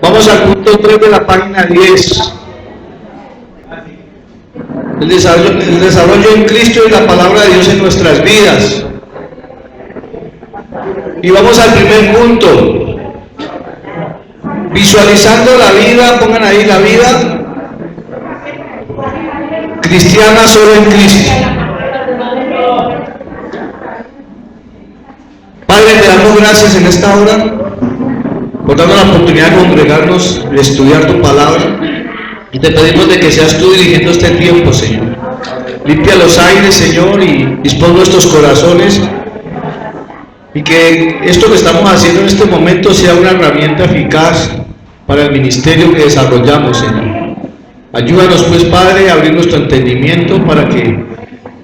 Vamos al punto 3 de la página 10. El desarrollo en Cristo y la palabra de Dios en nuestras vidas. Y vamos al primer punto. Visualizando la vida, pongan ahí la vida cristiana solo en Cristo. Padre, te damos gracias en esta hora por darnos la oportunidad de congregarnos, de estudiar tu palabra, y te pedimos de que seas tú dirigiendo este tiempo, Señor. Limpia los aires, Señor, y dispón nuestros corazones, y que esto que estamos haciendo en este momento sea una herramienta eficaz para el ministerio que desarrollamos, Señor. Ayúdanos, pues, Padre, a abrir nuestro entendimiento para que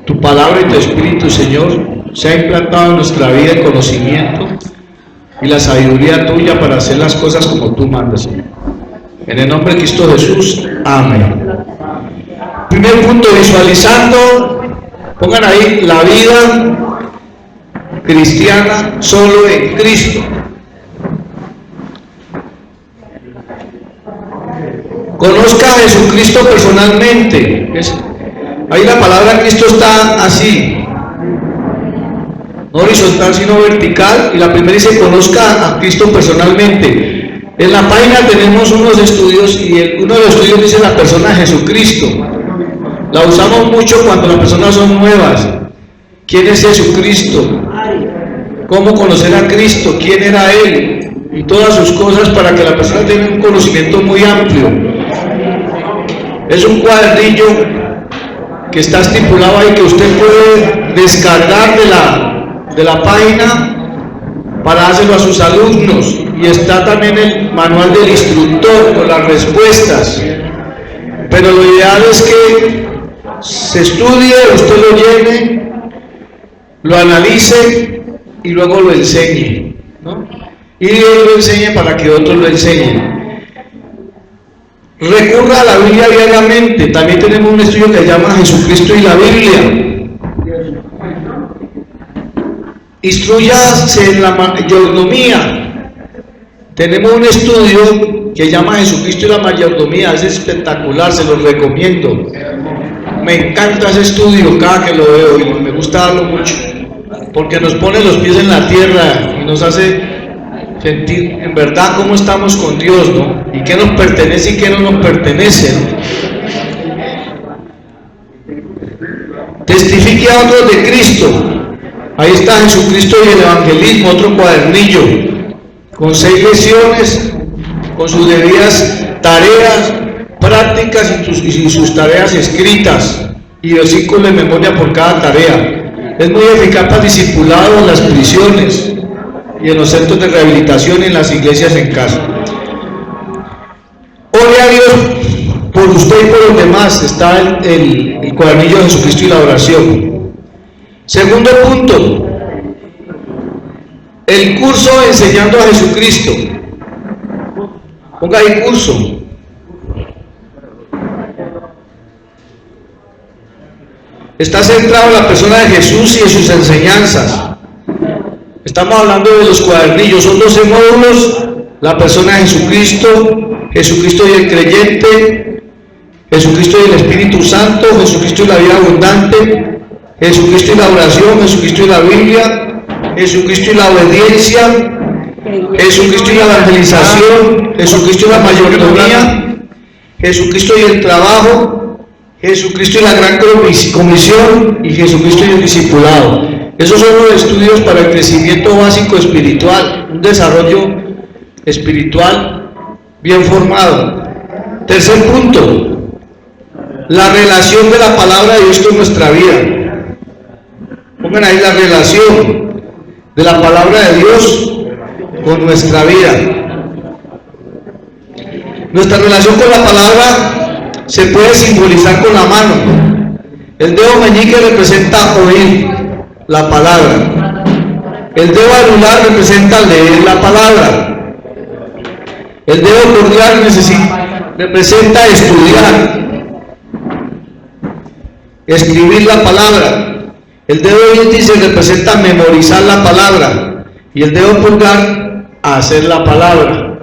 tu palabra y tu espíritu, Señor, sea implantado en nuestra vida el conocimiento y la sabiduría tuya para hacer las cosas como tú mandas, Señor. En el nombre de Cristo Jesús, amén. Primer punto, visualizando, pongan ahí la vida cristiana solo en Cristo. Conozca a Jesucristo personalmente. Ahí la palabra Cristo está así, no horizontal sino vertical, y la primera dice conozca a Cristo personalmente. En la página tenemos unos estudios, y uno de los estudios dice la persona de Jesucristo. La usamos mucho cuando las personas son nuevas. ¿Quién es Jesucristo? ¿Cómo conocer a Cristo? ¿Quién era Él? Y todas sus cosas, para que la persona tenga un conocimiento muy amplio. Es un cuadernillo que está estipulado ahí, que usted puede descargar de la página para dárselo a sus alumnos, y está también el manual del instructor con las respuestas. Pero lo ideal es que se estudie, usted lo llene, lo analice y luego lo enseñe, ¿no? Y Dios lo enseñe para que otros lo enseñen. Recurra a la Biblia diariamente. También tenemos un estudio que se llama Jesucristo y la Biblia. Instrúyase en la mayordomía. Tenemos un estudio que se llama Jesucristo y la mayordomía. Es espectacular, se los recomiendo. Me encanta ese estudio cada que lo veo, y me gusta darlo mucho, porque nos pone los pies en la tierra y nos hace sentir en verdad cómo estamos con Dios, ¿no? Y qué nos pertenece y qué no nos pertenece, ¿no? Testifique a otros de Cristo. Ahí está Jesucristo y el evangelismo, otro cuadernillo con 6 lecciones, con sus debidas tareas prácticas y sus tareas escritas, y versículos de memoria por cada tarea. Es muy eficaz para discipulados en las prisiones y en los centros de rehabilitación y en las iglesias en casa. Ore a Dios por usted y por los demás. Está el cuadernillo de Jesucristo y la oración. Segundo punto, el curso enseñando a Jesucristo. Ponga ahí curso. Está centrado en la persona de Jesús y en sus enseñanzas. Estamos hablando de los cuadernillos, son 12 módulos: la persona de Jesucristo, Jesucristo y el creyente, Jesucristo y el Espíritu Santo, Jesucristo y la vida abundante, Jesucristo y la oración, Jesucristo y la Biblia, Jesucristo y la obediencia, Jesucristo y la evangelización, Jesucristo y la mayordomía, Jesucristo y el trabajo, Jesucristo y la gran comisión, y Jesucristo y el discipulado. Esos son los estudios para el crecimiento básico espiritual, un desarrollo espiritual bien formado. Tercer punto, la relación de la palabra de Dios con nuestra vida. Pongan ahí la relación de la palabra de Dios con nuestra vida. Nuestra relación con la palabra se puede simbolizar con la mano. El dedo meñique representa oír la palabra. El dedo anular representa leer la palabra. El dedo pulgar representa estudiar, escribir la palabra. El dedo índice representa memorizar la palabra. Y el dedo pulgar, hacer la palabra.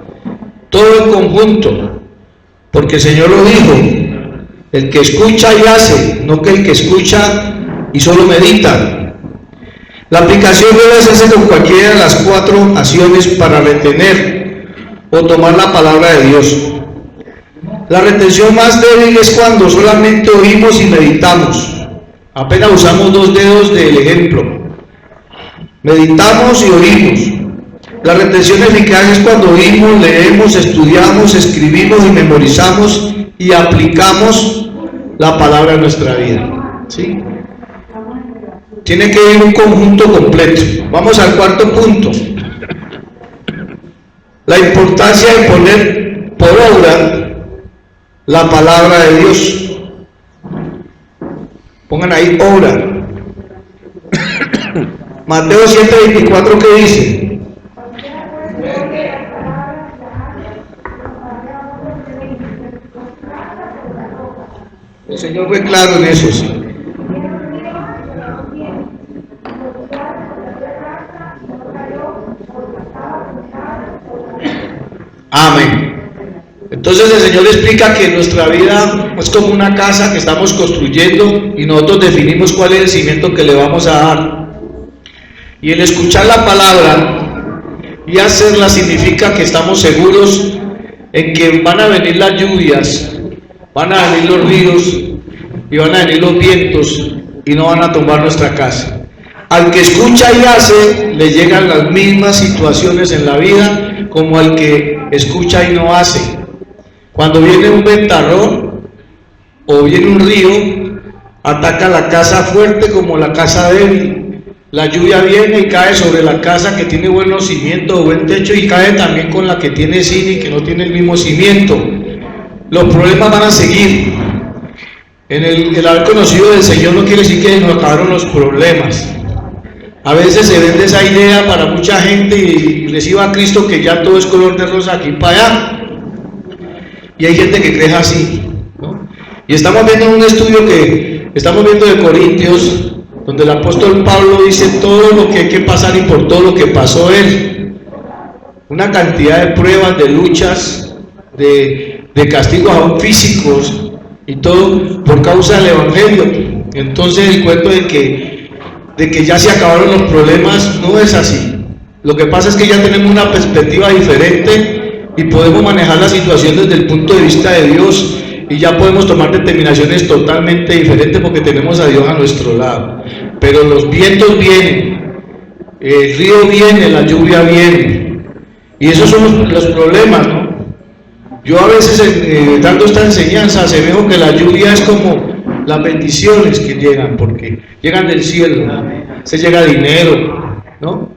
todo en conjunto, porque el Señor lo dijo, el que escucha y hace, no que el que escucha y solo medita. La aplicación debe hacerse con cualquiera de las 4 acciones para retener o tomar la palabra de Dios. La retención más débil es cuando solamente oímos y meditamos. Apenas usamos 2 dedos del ejemplo. Meditamos y oímos. La retención eficaz es cuando oímos, leemos, estudiamos, escribimos y memorizamos y aplicamos la palabra en nuestra vida. ¿Sí? Tiene que ir un conjunto completo. Vamos al 4.º punto. La importancia de poner por obra la palabra de Dios. Pongan ahí obra. Mateo 7:24, ¿qué dice? El Señor fue claro en eso, sí. Amén. Entonces el Señor explica que nuestra vida es como una casa que estamos construyendo y nosotros definimos cuál es el cimiento que le vamos a dar. Y el escuchar la palabra y hacerla significa que estamos seguros en que van a venir las lluvias, van a venir los ríos y van a venir los vientos y no van a tumbar nuestra casa. Al que escucha y hace le llegan las mismas situaciones en la vida como al que escucha y no hace. Cuando viene un ventarrón o viene un río, ataca la casa fuerte como la casa débil. La lluvia viene y cae sobre la casa que tiene buenos cimientos o buen techo y cae también con la que tiene zinc y que no tiene el mismo cimiento. Los problemas van a seguir. El haber conocido del Señor no quiere decir que nos acabaron los problemas. A veces se vende esa idea para mucha gente y reciba a Cristo que ya todo es color de rosa aquí para allá. Y hay gente que cree así, ¿no? Y estamos viendo un estudio que estamos viendo de Corintios, donde el apóstol Pablo dice todo lo que hay que pasar y por todo lo que pasó él. Una cantidad de pruebas, de luchas, de castigos aún físicos y todo por causa del Evangelio. Entonces el cuento de que ya se acabaron los problemas no es así. Lo que pasa es que ya tenemos una perspectiva diferente y podemos manejar la situación desde el punto de vista de Dios y ya podemos tomar determinaciones totalmente diferentes porque tenemos a Dios a nuestro lado. Pero los vientos vienen, el río viene, la lluvia viene y esos son los problemas, ¿no? Yo a veces dando esta enseñanza asemejo que la lluvia es como las bendiciones que llegan, porque llegan del cielo, se llega dinero, ¿no?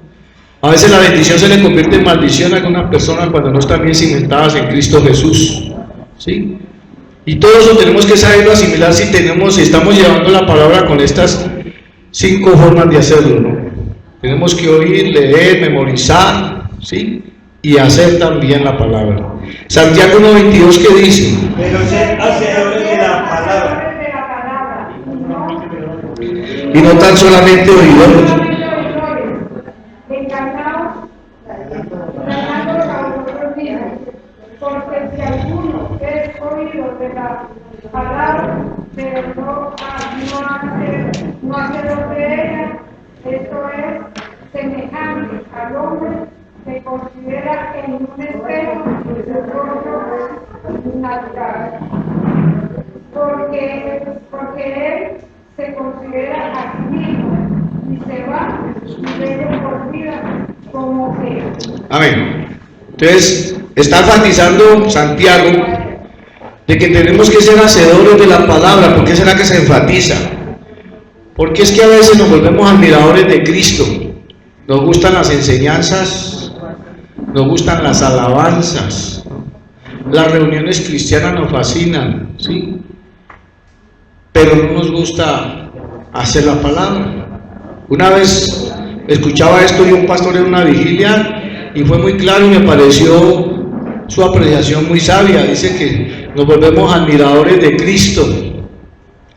A veces la bendición se le convierte en maldición a algunas personas cuando no están bien cimentadas en Cristo Jesús, ¿sí? Y todo eso tenemos que saberlo asimilar si estamos llevando la palabra con estas 5 formas de hacerlo, ¿no? Tenemos que oír, leer, memorizar, ¿sí? Y hacer también la palabra. Santiago 1:22, ¿qué dice? Pero ser hacedores de la palabra. Y no tan solamente oidores. Porque si alguno es oído de la palabra, pero no hace lo de ella, esto es semejante al hombre que considera en un espejo su rostro natural. Porque él se considera a sí mismo y se va y ve por vida como que. Amén. Entonces, está enfatizando Santiago de que tenemos que ser hacedores de la palabra. ¿Por qué será que se enfatiza? Porque es que a veces nos volvemos admiradores de Cristo. Nos gustan las enseñanzas, nos gustan las alabanzas, las reuniones cristianas nos fascinan, ¿sí? Pero no nos gusta hacer la palabra. Una vez escuchaba esto yo un pastor en una vigilia y fue muy claro y me pareció su apreciación muy sabia. Dice que nos volvemos admiradores de Cristo,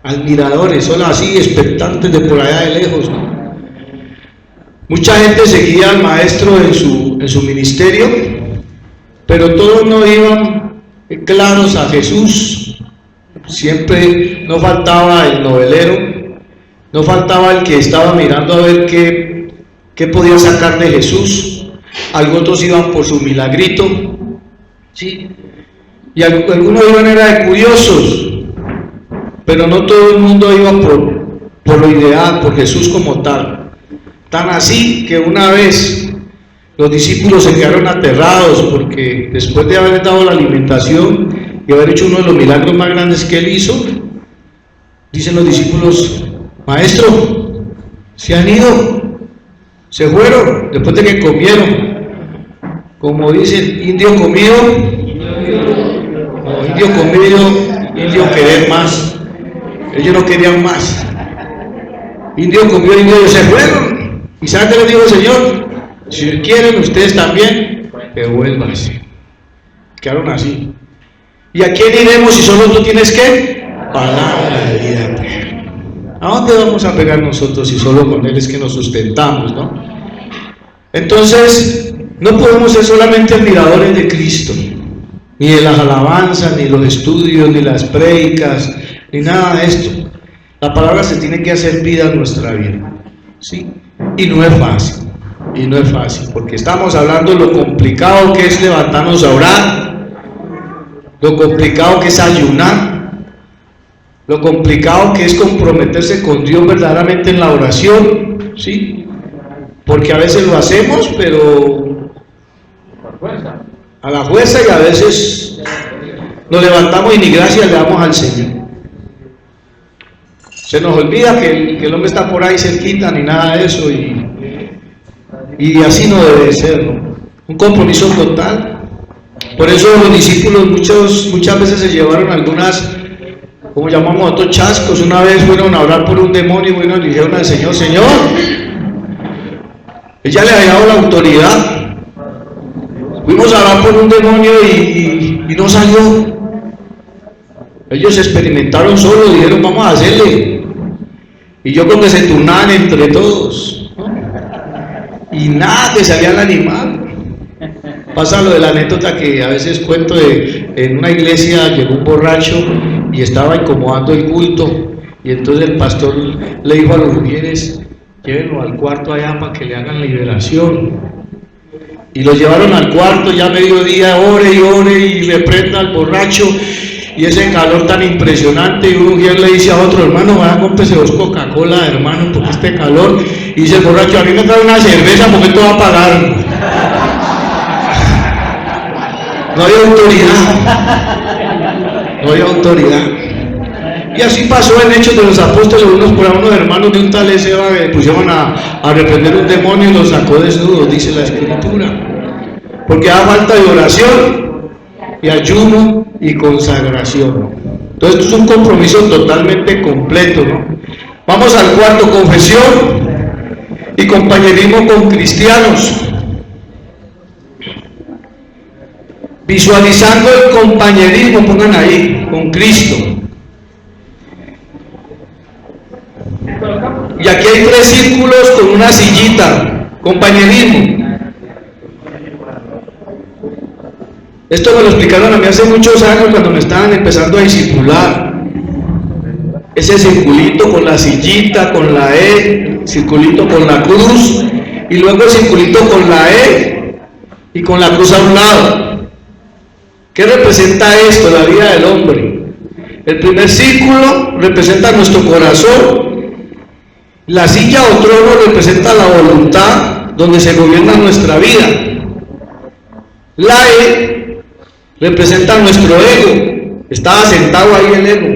admiradores, son así expectantes de por allá de lejos, ¿no? Mucha gente seguía al maestro en su ministerio, pero todos no iban claros a Jesús. Siempre no faltaba el novelero, no faltaba el que estaba mirando a ver qué podía sacar de Jesús. Algunos iban por su milagrito, ¿sí? Y algunos iban era de curiosos, pero no todo el mundo iba por lo ideal, por Jesús como tal. Tan así que una vez los discípulos se quedaron aterrados porque después de haber dado la alimentación y haber hecho uno de los milagros más grandes que él hizo, dicen los discípulos: Maestro, se han ido, se fueron después de que comieron. Como dicen, indio comido, indio querer más. Ellos no querían más. Indio comió, indio se fueron. ¿Y saben qué les dijo el Señor? Si quieren ustedes también, devuélvanse. Quedaron así. ¿Y a quién iremos si solo tú tienes qué? Palabra de vida eterna. ¿A dónde vamos a pegar nosotros si solo con Él es que nos sustentamos, no? Entonces, no podemos ser solamente admiradores de Cristo, ni de las alabanzas, ni los estudios, ni las prédicas, ni nada de esto. La palabra se tiene que hacer vida en nuestra vida, ¿sí? Y no es fácil, porque estamos hablando de lo complicado que es levantarnos a orar, lo complicado que es ayunar, lo complicado que es comprometerse con Dios verdaderamente en la oración, ¿sí? Porque a veces lo hacemos, pero a la fuerza, y a veces nos levantamos y ni gracias le damos al Señor. Se nos olvida que el hombre está por ahí cerquita, ni nada de eso, y así no debe ser, ¿no? Un compromiso total. Por eso los discípulos muchas veces se llevaron algunas, como llamamos nosotros, chascos. Una vez fueron a orar por un demonio y bueno, le dijeron al Señor: Señor, ella le había dado la autoridad. Fuimos a orar por un demonio y no salió. Ellos experimentaron solo, dijeron: vamos a hacerle. Y yo creo que se turnaban entre todos, ¿no? Y nada, que salía el animal. Pasa lo de la anécdota que a veces cuento en una iglesia llegó un borracho y estaba incomodando el culto, y entonces el pastor le dijo a los mujeres: llévenlo al cuarto allá para que le hagan liberación. Y lo llevaron al cuarto, ya a mediodía, ore y reprenda al borracho, y ese calor tan impresionante, y un mujer le dice a otro: hermano, vaya, cómprese 2 Coca-Cola, hermano, porque este calor. Y dice el borracho: a mí me trae una cerveza porque esto va a pagar. No hay autoridad. Y así pasó en Hechos de los Apóstoles. Unos hermanos de un tal Eseba que pusieron a reprender un demonio y lo sacó desnudos, dice la Escritura. Porque da falta de oración y ayuno y consagración. Entonces esto es un compromiso totalmente completo, ¿no? Vamos al cuarto: confesión y compañerismo con cristianos. Visualizando el compañerismo, pongan ahí, con Cristo. Y aquí hay 3 círculos con una sillita: compañerismo. Esto me lo explicaron a mí hace muchos años cuando me estaban empezando a discipular. Ese circulito con la sillita, con la E, circulito con la cruz, y luego el circulito con la E y con la cruz a un lado. ¿Qué representa esto, la vida del hombre? El primer círculo representa nuestro corazón. La silla o trono representa la voluntad, donde se gobierna nuestra vida. La E representa nuestro ego. Estaba sentado ahí el ego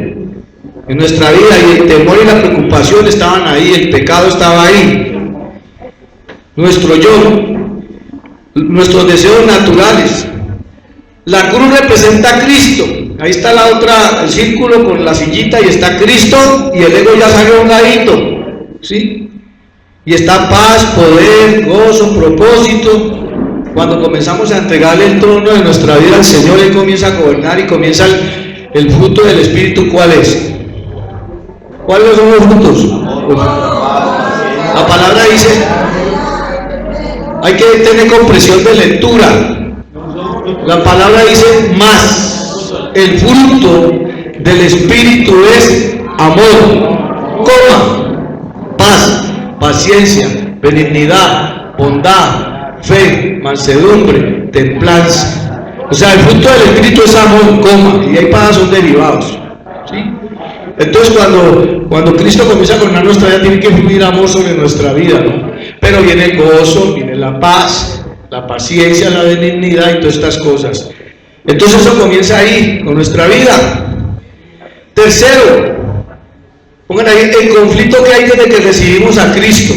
en nuestra vida, y el temor y la preocupación estaban ahí, el pecado estaba ahí. Nuestro yo, nuestros deseos naturales. La cruz representa a Cristo. Ahí está la otra, el círculo con la sillita, y está Cristo, y el ego ya salió a un ladito, ¿sí? Y está paz, poder, gozo, propósito. Cuando comenzamos a entregarle el trono de nuestra vida al Señor, Él comienza a gobernar y comienza el fruto del Espíritu. ¿Cuál es? ¿Cuáles son los frutos? La palabra dice, hay que tener comprensión de lectura. La palabra dice más. El fruto del Espíritu es amor, paz, paciencia, benignidad, bondad, fe, mansedumbre, templanza. O sea, el fruto del Espíritu es amor, y ahí para son derivados. ¿Sí? Entonces cuando Cristo comienza a gobernar nuestra vida, tiene que fluir amor sobre nuestra vida, ¿no? Pero viene el gozo, viene la paz, la paciencia, la benignidad y todas estas cosas. Entonces eso comienza ahí, con nuestra vida. Tercero, pongan ahí el conflicto que hay desde que recibimos a Cristo.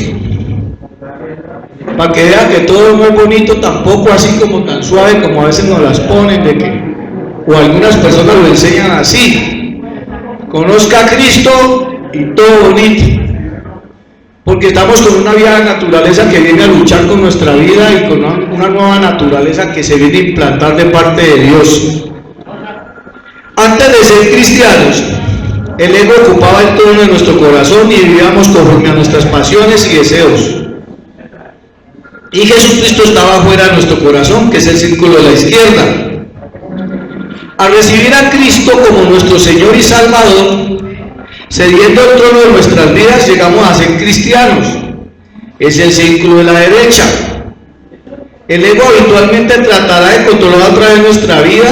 Para que vean que todo es muy bonito, tampoco así como tan suave como a veces nos las ponen, o algunas personas lo enseñan así. Conozca a Cristo y todo bonito. Porque estamos con una vieja naturaleza que viene a luchar con nuestra vida y con una nueva naturaleza que se viene a implantar de parte de Dios. Antes de ser cristianos, el ego ocupaba el trono de nuestro corazón y vivíamos conforme a nuestras pasiones y deseos. Y Jesucristo estaba fuera de nuestro corazón, que es el círculo de la izquierda. Al recibir a Cristo como nuestro Señor y Salvador, cediendo el trono de nuestras vidas, llegamos a ser cristianos. Es el círculo de la derecha. El ego habitualmente tratará de controlar otra vez nuestra vida,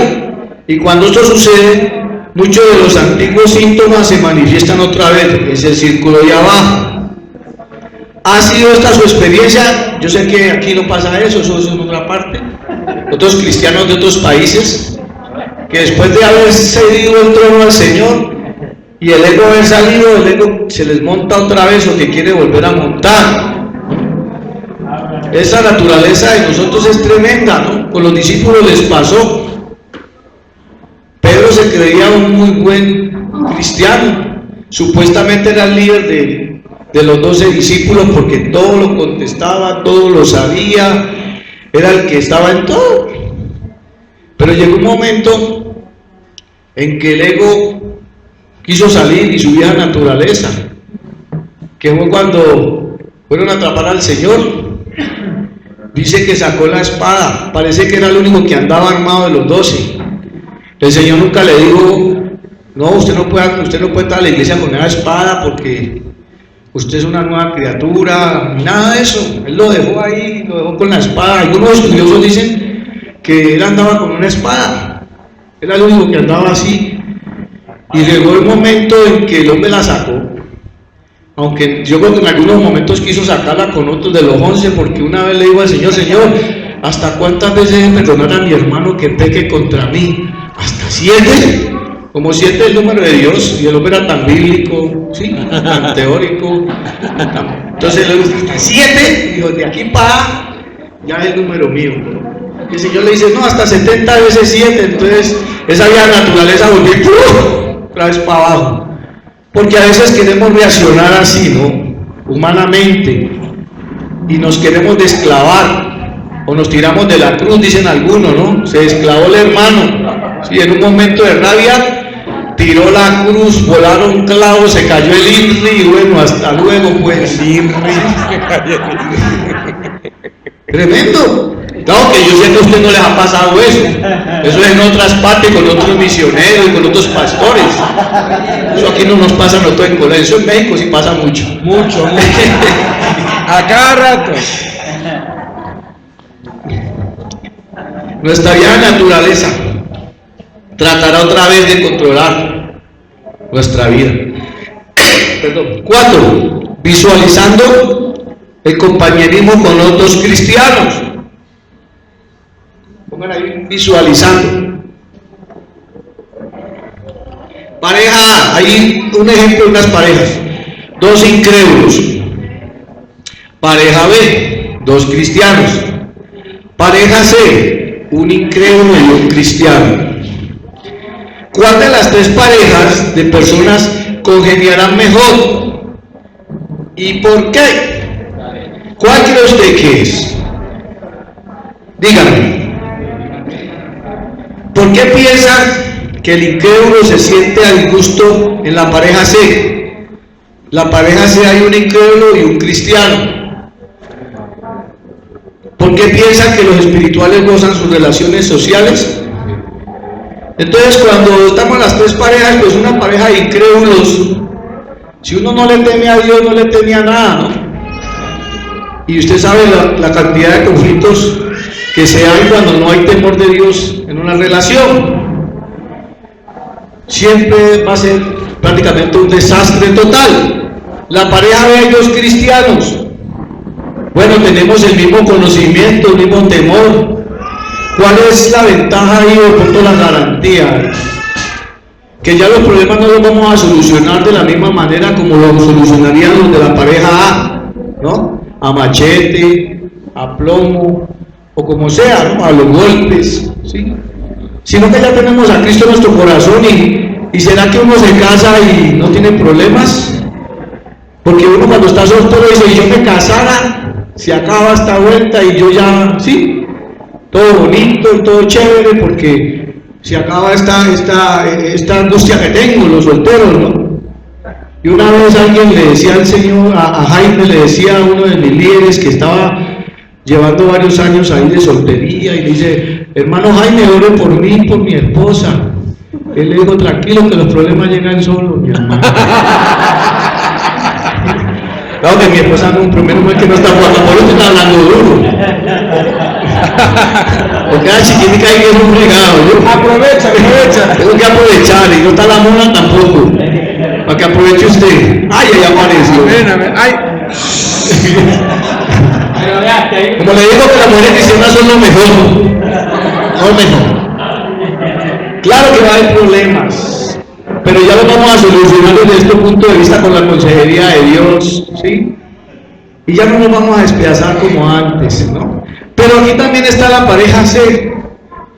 y cuando esto sucede, muchos de los antiguos síntomas se manifiestan otra vez. Es el círculo de abajo. ¿Ha sido esta su experiencia? Yo sé que aquí no pasa eso es en otra parte. Otros cristianos de otros países, que después de haber cedido el trono al Señor, y el ego haber salido, el ego se les monta otra vez o que quiere volver a montar. Esa naturaleza de nosotros es tremenda, ¿no? Con los discípulos les pasó. Pedro se creía un muy buen cristiano, supuestamente era el líder de los 12 discípulos porque todo lo contestaba, todo lo sabía, era el que estaba en todo. Pero llegó un momento en que el ego quiso salir y su vieja naturaleza, que fue cuando fueron a atrapar al Señor. Dice que sacó la espada, parece que era el único que andaba armado de los 12. El Señor nunca le dijo, no, usted no puede estar a la iglesia con esa espada porque usted es una nueva criatura, nada de eso. Él lo dejó ahí, lo dejó con la espada. Algunos estudiosos dicen que él andaba con una espada, era el único que andaba así. Y llegó el momento en que el hombre la sacó, aunque yo creo que en algunos momentos quiso sacarla con otros de los 11, porque una vez le dijo al Señor, Señor, ¿hasta cuántas veces he de perdonar a mi hermano que peque contra mí? ¿Hasta 7? Como 7 es el número de Dios, y el hombre era tan bíblico, ¿sí? Tan teórico. Entonces le dijo, ¿hasta 7? Dijo, de aquí para ya es el número mío. Y el Señor le dice, no, hasta 70 veces 7, entonces esa vieja naturaleza volvió otra vez para abajo. Porque a veces queremos reaccionar así, ¿no? Humanamente, y nos queremos desclavar, o nos tiramos de la cruz, dicen algunos, ¿no? Se desclavó el hermano, sí, en un momento de rabia, tiró la cruz, volaron clavos, se cayó el INRI, y bueno, hasta luego, pues. El INRI. Tremendo. Claro que yo sé que a usted no les ha pasado eso. Eso es en otras partes, con otros misioneros y con otros pastores. Eso aquí no nos pasa nosotros en Colombia. Eso en México sí pasa mucho. Mucho. A cada rato. Nuestra vieja naturaleza tratará otra vez de controlar nuestra vida. Perdón. 4. Visualizando el compañerismo con otros cristianos. Pongan ahí, visualizando. Pareja, hay un ejemplo de unas parejas. 2 incrédulos. Pareja B, 2 cristianos. Pareja C, un incrédulo y un cristiano. ¿Cuál de las 3 parejas de personas congeniarán mejor? ¿Y por qué? ¿Cuál cree usted que es? Dígame. ¿Por qué piensan que el incrédulo se siente a disgusto en la pareja C? La pareja C hay un incrédulo y un cristiano. ¿Por qué piensan que los espirituales gozan sus relaciones sociales? Entonces, cuando estamos las tres parejas, pues una pareja de incrédulos, si uno no le teme a Dios, no le teme a nada, ¿no? Y usted sabe la cantidad de conflictos que se hay cuando no hay temor de Dios en una relación. Siempre va a ser prácticamente un desastre total. La pareja de ellos cristianos, bueno, tenemos el mismo conocimiento, el mismo temor. ¿Cuál es la ventaja ahí o por toda la garantía? Que ya los problemas no los vamos a solucionar de la misma manera como los solucionarían los de la pareja A, ¿no? A machete, a plomo, o como sea, ¿no? A los golpes, ¿sí? Sino que ya tenemos a Cristo en nuestro corazón y ¿será que uno se casa y no tiene problemas? Porque uno cuando está soltero dice, y yo me casara, se acaba esta vuelta y yo ya, ¿sí? Todo bonito y todo chévere porque se acaba esta angustia que tengo, los solteros, ¿no? Y una vez alguien le decía al Señor, a Jaime le decía a uno de mis líderes que estaba llevando varios años ahí de soltería y le dice, hermano Jaime, ore por mí y por mi esposa. Él le dijo, tranquilo que los problemas llegan solos, mi hermano. Claro que mi esposa no, primero no es que no está jugando, por eso está hablando duro. Porque la chiquitica ahí es un regalo, ¿no? Aprovecha. Tengo que aprovechar y no está la mona tampoco. Para que aproveche usted. Ay, ahí apareció. Ay. Como le digo que las mujeres cristianas son lo mejor. Claro que va a haber problemas, pero ya lo vamos a solucionar desde este punto de vista con la consejería de Dios, ¿sí? Y ya no nos vamos a despedazar como antes, ¿no? Pero aquí también está la pareja C,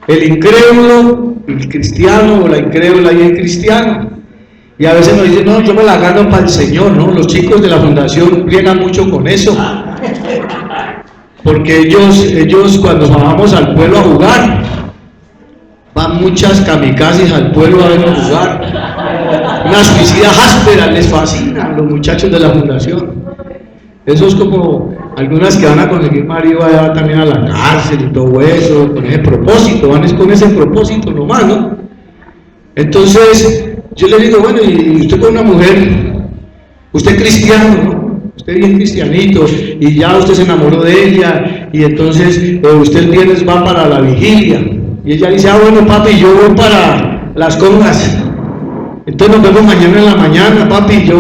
el incrédulo, el cristiano, o la incrédula y el cristiano. Y a veces nos dicen, no, yo me la gano para el Señor, ¿no? Los chicos de la fundación pliegan mucho con eso. Porque ellos cuando vamos al pueblo a jugar, van muchas kamikazes al pueblo a vernos jugar. Unas suicidas ásperas, les fascinan los muchachos de la fundación. Eso es como algunas que van a conseguir marido allá también a la cárcel y todo eso, con ese propósito, van con ese propósito nomás, ¿no? Entonces, yo le digo, bueno, y usted con una mujer, usted cristiano, ¿no? Usted bien cristianito, y ya usted se enamoró de ella, y entonces usted el viernes va para la vigilia, y ella dice, bueno papi, yo voy para las congas, entonces nos vemos mañana en la mañana, papi,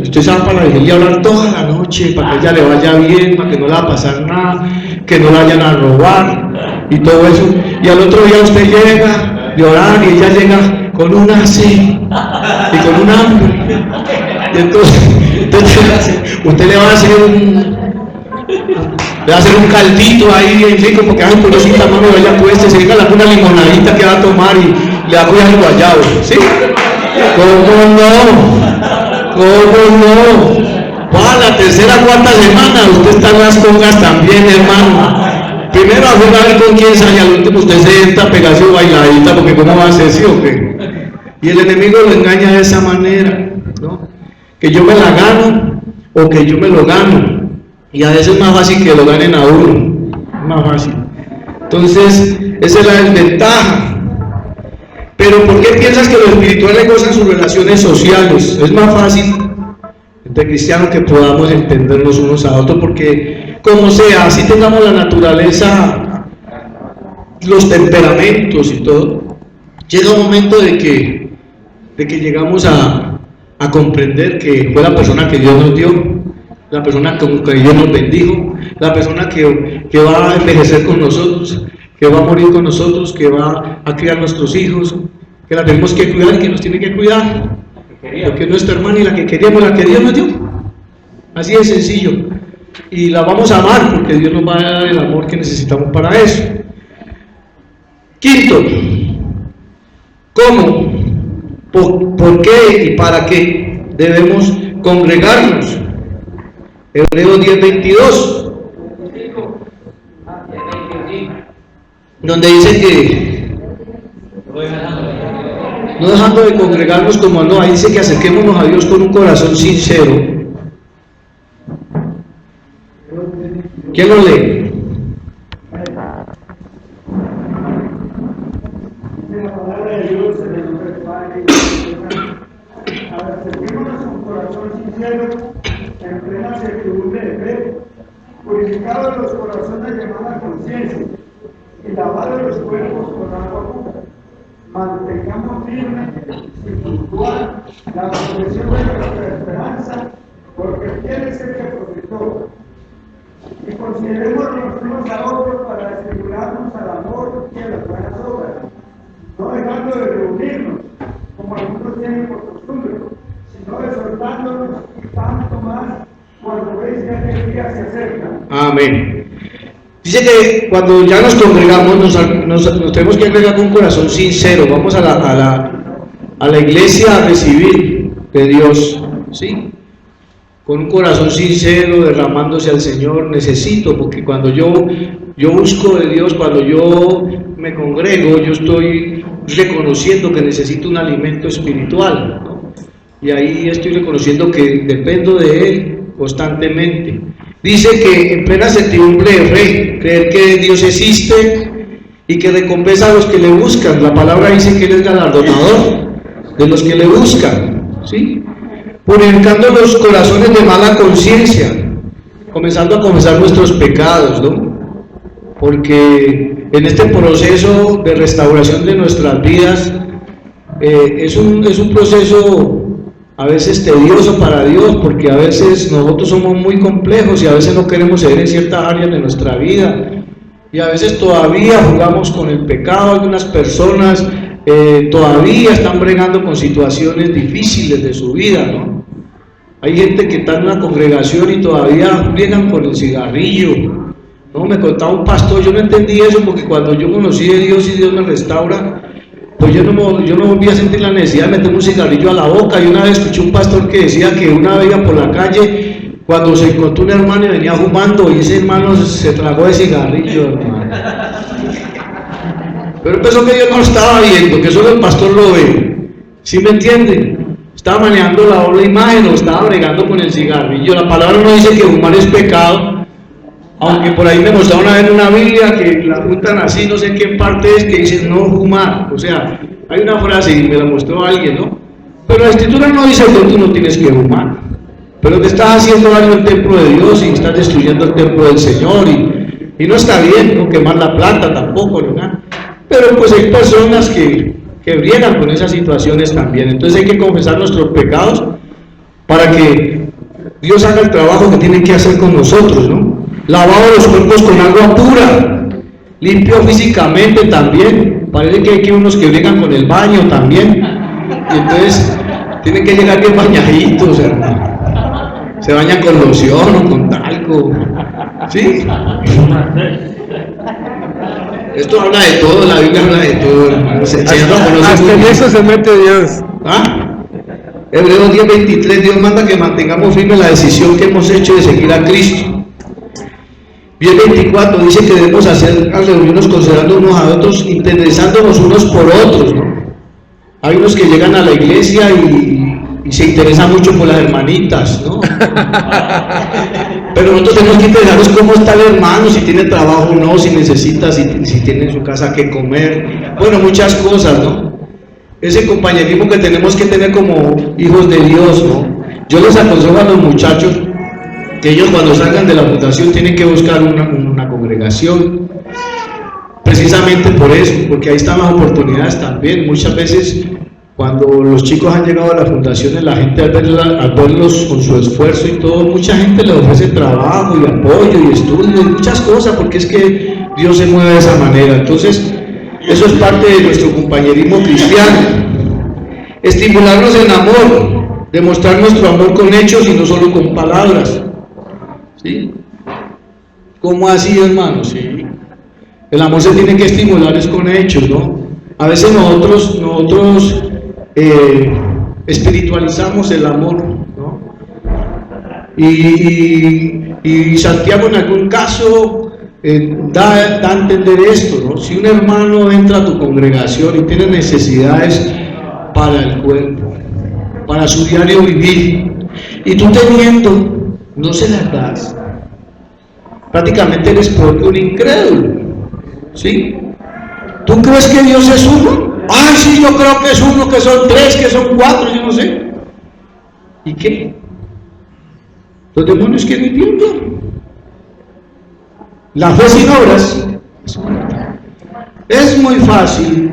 usted se va para la vigilia a hablar toda la noche, para que ella le vaya bien, para que no le va a pasar nada, que no la vayan a robar, y todo eso, y al otro día usted llega de orar, y ella llega con una sed, y con un hambre, y entonces usted le va a hacer un caldito ahí bien rico porque hace pobrecita mano vaya puesta, se diga una limonadita que va a tomar y le va a cuidar el guayabo, ¿sí? ¿Cómo no? Para la tercera, cuarta semana usted está en las congas también, hermano. Primero a ver con quién sale, al último usted se entra a pegar su bailadita porque cómo va a ser, ¿sí o qué? Y el enemigo lo engaña de esa manera, ¿no? Que yo me la gano o que yo me lo gano, y a veces es más fácil que lo ganen a uno, es más fácil. Entonces esa es la desventaja. Pero ¿por qué piensas que los espirituales gozan sus relaciones sociales? Es más fácil entre cristianos que podamos entendernos unos a otros, porque como sea, así tengamos la naturaleza, los temperamentos y todo, llega un momento de que llegamos a comprender que fue la persona que Dios nos dio, la persona que Dios nos bendijo, la persona que va a envejecer con nosotros, que va a morir con nosotros, que va a criar nuestros hijos, que la tenemos que cuidar y que nos tiene que cuidar, porque es nuestra hermana y la que queríamos, la que Dios nos dio. Así de sencillo. Y la vamos a amar porque Dios nos va a dar el amor que necesitamos para eso. Quinto, ¿cómo? ¿Por qué y para qué debemos congregarnos? Hebreos 10:22, donde dice que no dejando de congregarnos como no, ahí dice que acerquémonos a Dios con un corazón sincero. ¿Quién lo lee? de la palabra de Dios en el nombre del Padre y del Hijo. Acerquémonos con corazón sincero, en plena certidumbre de fe, purificados los corazones de mala conciencia y lavados los cuerpos con agua pura. Mantengamos firme, sin fluctuar, la profesión de nuestra esperanza, porque fiel es el que prometió. Y consideremos los unos a otros para estimularnos al amor y a las buenas obras, no dejando de reunirnos, como algunos tienen por costumbre, sino exhortándonos y tanto más cuando veis que aquel día se acerca. Amén. Dice que cuando ya nos congregamos nos tenemos que agregar con un corazón sincero. Vamos a la iglesia a recibir de Dios, ¿sí? Con un corazón sincero, derramándose al Señor. Necesito, porque cuando yo busco de Dios, cuando yo me congrego, yo estoy reconociendo que necesito un alimento espiritual, ¿no? Y ahí estoy reconociendo que dependo de Él constantemente. Dice que en plena certidumbre de fe, creer que Dios existe y que recompensa a los que le buscan. La palabra dice que Él es galardonador de los que le buscan, ¿sí? Purificando los corazones de mala conciencia, comenzando a confesar nuestros pecados, ¿no? Porque en este proceso de restauración de nuestras vidas es un proceso a veces tedioso para Dios, porque a veces nosotros somos muy complejos y a veces no queremos ceder en ciertas áreas de nuestra vida, y a veces todavía jugamos con el pecado. Algunas personas todavía están bregando con situaciones difíciles de su vida, ¿no? Hay gente que está en una congregación y todavía briegan con el cigarrillo, ¿no? Me contaba un pastor, yo no entendí eso, porque cuando yo conocí a Dios y Dios me restaura, pues yo no volví a sentir la necesidad de meterme un cigarrillo a la boca. Y una vez escuché un pastor que decía que una vez iba por la calle, cuando se encontró un hermano y venía fumando, y ese hermano se tragó de cigarrillo, hermano. Pero pensó que Dios no lo estaba viendo, que solo el pastor lo ve. ¿Sí me entienden? Estaba manejando la doble imagen o estaba bregando con el cigarrillo. La palabra no dice que fumar es pecado, aunque por ahí me mostraron una vez en una Biblia que la juntan así, no sé en qué parte es, que dice no fumar. O sea, hay una frase y me la mostró alguien, ¿no? Pero la escritura no dice que tú no tienes que fumar, pero te estás haciendo daño al templo de Dios y estás destruyendo el templo del Señor, y no está bien, no quemar la planta tampoco, ¿no? Pero pues hay personas que briegan con esas situaciones también. Entonces hay que confesar nuestros pecados para que Dios haga el trabajo que tiene que hacer con nosotros, ¿no? Lavado los cuerpos con agua pura, limpio físicamente también. Parece que hay unos que briegan con el baño también, y entonces tienen que llegar bien bañaditos, hermano. Se bañan con loción o con talco, ¿sí? Esto habla de todo, la Biblia habla de todo, hermano. Hasta en eso se mete Dios. ¿Ah? Hebreos 10:23, Dios manda que mantengamos firme la decisión que hemos hecho de seguir a Cristo. 10:24 dice que debemos hacer las reuniones considerando unos a otros, interesándonos unos por otros, ¿no? Hay unos que llegan a la iglesia y se interesan mucho por las hermanitas, ¿no? Pero nosotros tenemos que interesarnos cómo está el hermano, si tiene trabajo o no, si necesita, si tiene en su casa que comer, bueno, muchas cosas, ¿no? Ese compañerismo que tenemos que tener como hijos de Dios, ¿no? Yo les aconsejo a los muchachos que ellos cuando salgan de la fundación tienen que buscar una congregación, precisamente por eso, porque ahí están las oportunidades también. Muchas veces cuando los chicos han llegado a las fundaciones, la gente al verlos con su esfuerzo y todo, mucha gente les ofrece trabajo y apoyo y estudio y muchas cosas, porque es que Dios se mueve de esa manera. Entonces eso es parte de nuestro compañerismo cristiano. Estimularnos en amor, demostrar nuestro amor con hechos y no solo con palabras. ¿Sí? ¿Cómo así, hermano? Sí. El amor se tiene que estimular es con hechos, ¿no? A veces nosotros espiritualizamos el amor, ¿no? Y Santiago en algún caso da a entender esto, ¿no? Si un hermano entra a tu congregación y tiene necesidades para el cuerpo, para su diario vivir, y tú teniendo no se las das, prácticamente eres peor que un incrédulo, ¿sí? ¿Tú crees que Dios es uno? Ay, sí, yo creo que es uno, que son tres, que son cuatro, yo no sé. ¿Y qué? Los demonios que ni tiemblan. La fe sin obras es muerta. Es muy fácil